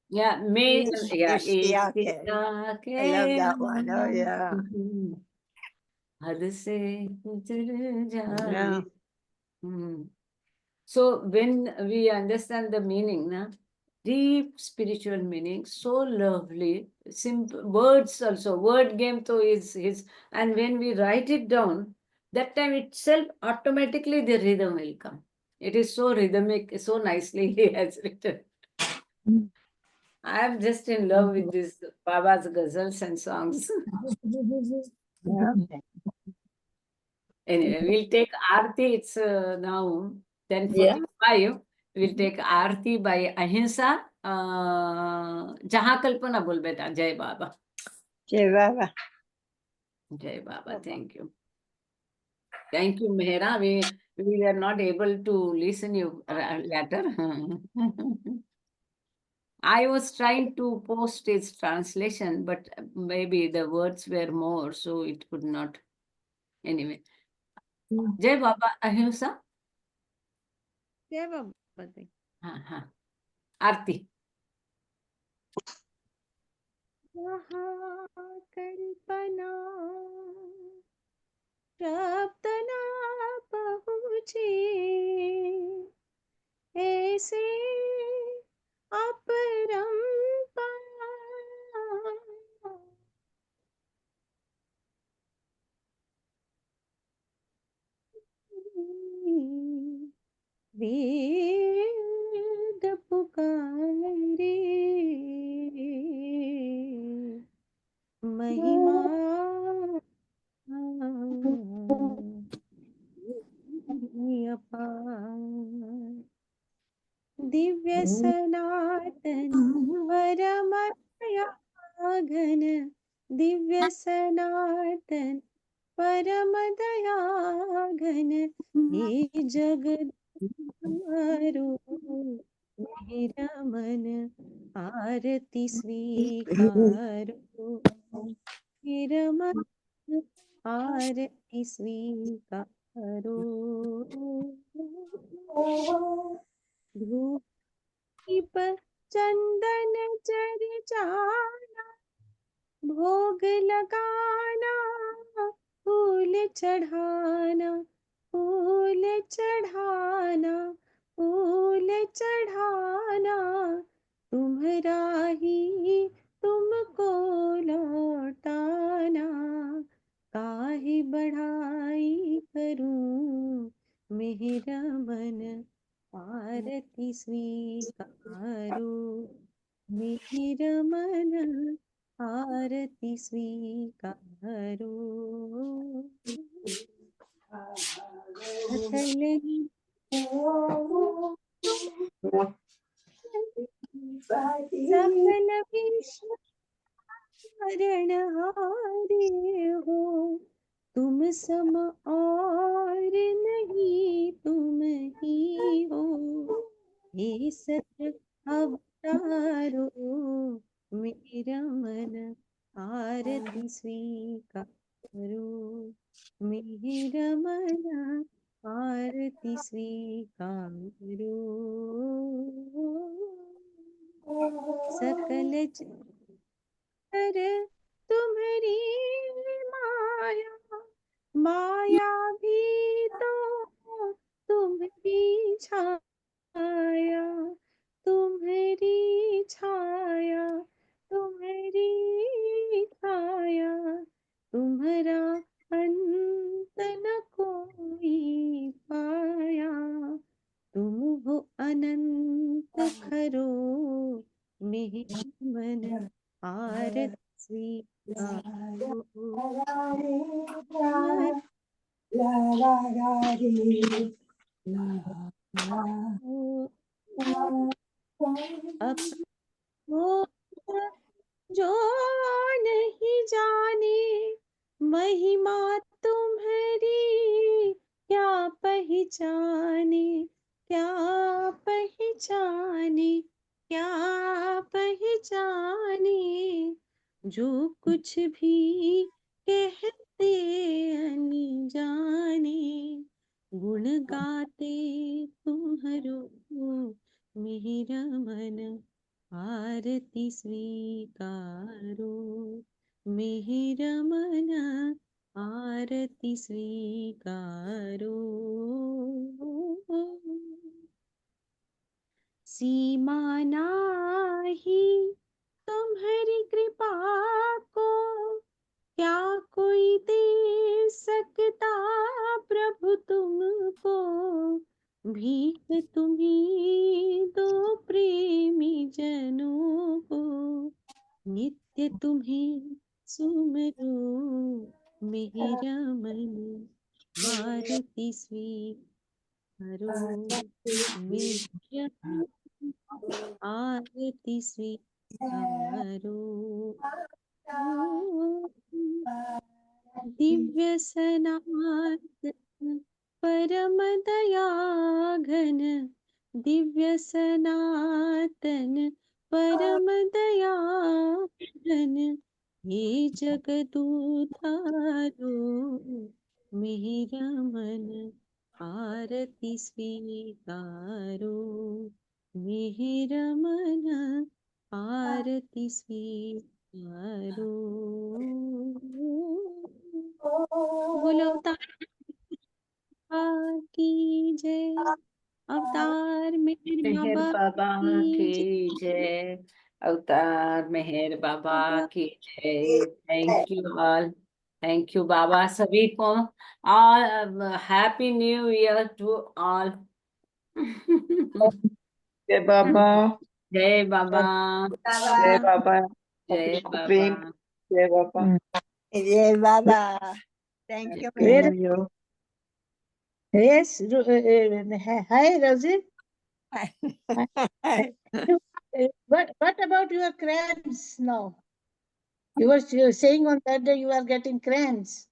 Yeah, Ishtiake. I love that one. Oh, yeah. So when we understand the meaning, na, deep spiritual meaning, so lovely, simple words also, word game to is his, and when we write it down, that time itself automatically the rhythm will come. It is so rhythmic, so nicely he has written. I am just in love with this Baba's ghazals and songs. Yeah. Anyway, we'll take Aarti. It's now Yeah. 10:45. We'll take Aarti by Ahimsa. Jahan Kalpana bol beta. Jai Baba. Jai Baba. Jai Baba. Thank you. Thank you, Mehra. We were not able to listen you later. I was trying to post its translation, but maybe the words were more, so it could not. Anyway. Jai Baba Ahimsa. जय बाबा दी। Aarti. महाकल्पना शब्द ना पहुँचे ऐसे अपरंपार वेद पुकारे महिमा अपार दिव्य सनातन परम दयाघन दिव्य सनातन परम दयाघन हे जगद्गुरु मेरा मन आरती स्वीकारो मेरा मन आरती स्वीकारो धूप चंदन चर्चाना भोग लगाना फूल चढ़ाना फूल चढ़ाना फूल चढ़ाना तुम्हारा ही तुमको लौटाना काहे बढ़ाई करूं मेरा मन आरती स्वीकारो मेरा मन आरती स्वीकारो सकल सकल विश्व रणहारे हो तुम सम और नहीं तुम ही हो हे सत्य अवतारो मेरा मन आरती स्वीकारो मेरा मन आरती स्वीकारो सकल चर तुम्हारी माया माया भी तो तुम्हारी छाया तुम्हारी छाया तुम्हारी छाया तुम्हारा अंत न कोई पाया तुम हो अनंत खरो मेरा मन आरती स्वीकारो वो जो नहीं जाने महिमा तुम्हारी क्या पहचाने क्या पहचाने क्या पहचाने जो कुछ भी कहते अनजाने गुण गाते तुम्हारो मेरा मन आरती स्वीकारो मेरा मन आरती स्वीकारो सीमा नाही तुम्हारी कृपा को, क्या कोई दे सकता प्रभु तुमको। भीख तुम्ही दो प्रेमी जनों को, नित्य तुम्हें सुमरो मेरा मन। आरती स्वीकारो मेरा मन, आरती स्वीकारो। दिव्य सनातन परम दया घन, दिव्य सनातन परम दया घन, हे जगदुधारो मेरा मन। आरती स्वीकारो मेरा मन, आरती स्वीकारो। बोलो अवतार की जय, अवतार मेहर मेहर बाबा बाबा की जय। की जय, अवतार मेहर बाबा की जय। Thank you all, thank you Baba सभी को। All happy new year to all. जय बाबा, जय बाबा, जय बाबा, जय प्रेम, बाबा। जय बाबा। Yeah, Baba. Thank you, Where, Meher. yes, hi, Rosie. What about your cramps now? You were saying on that day you are getting cramps.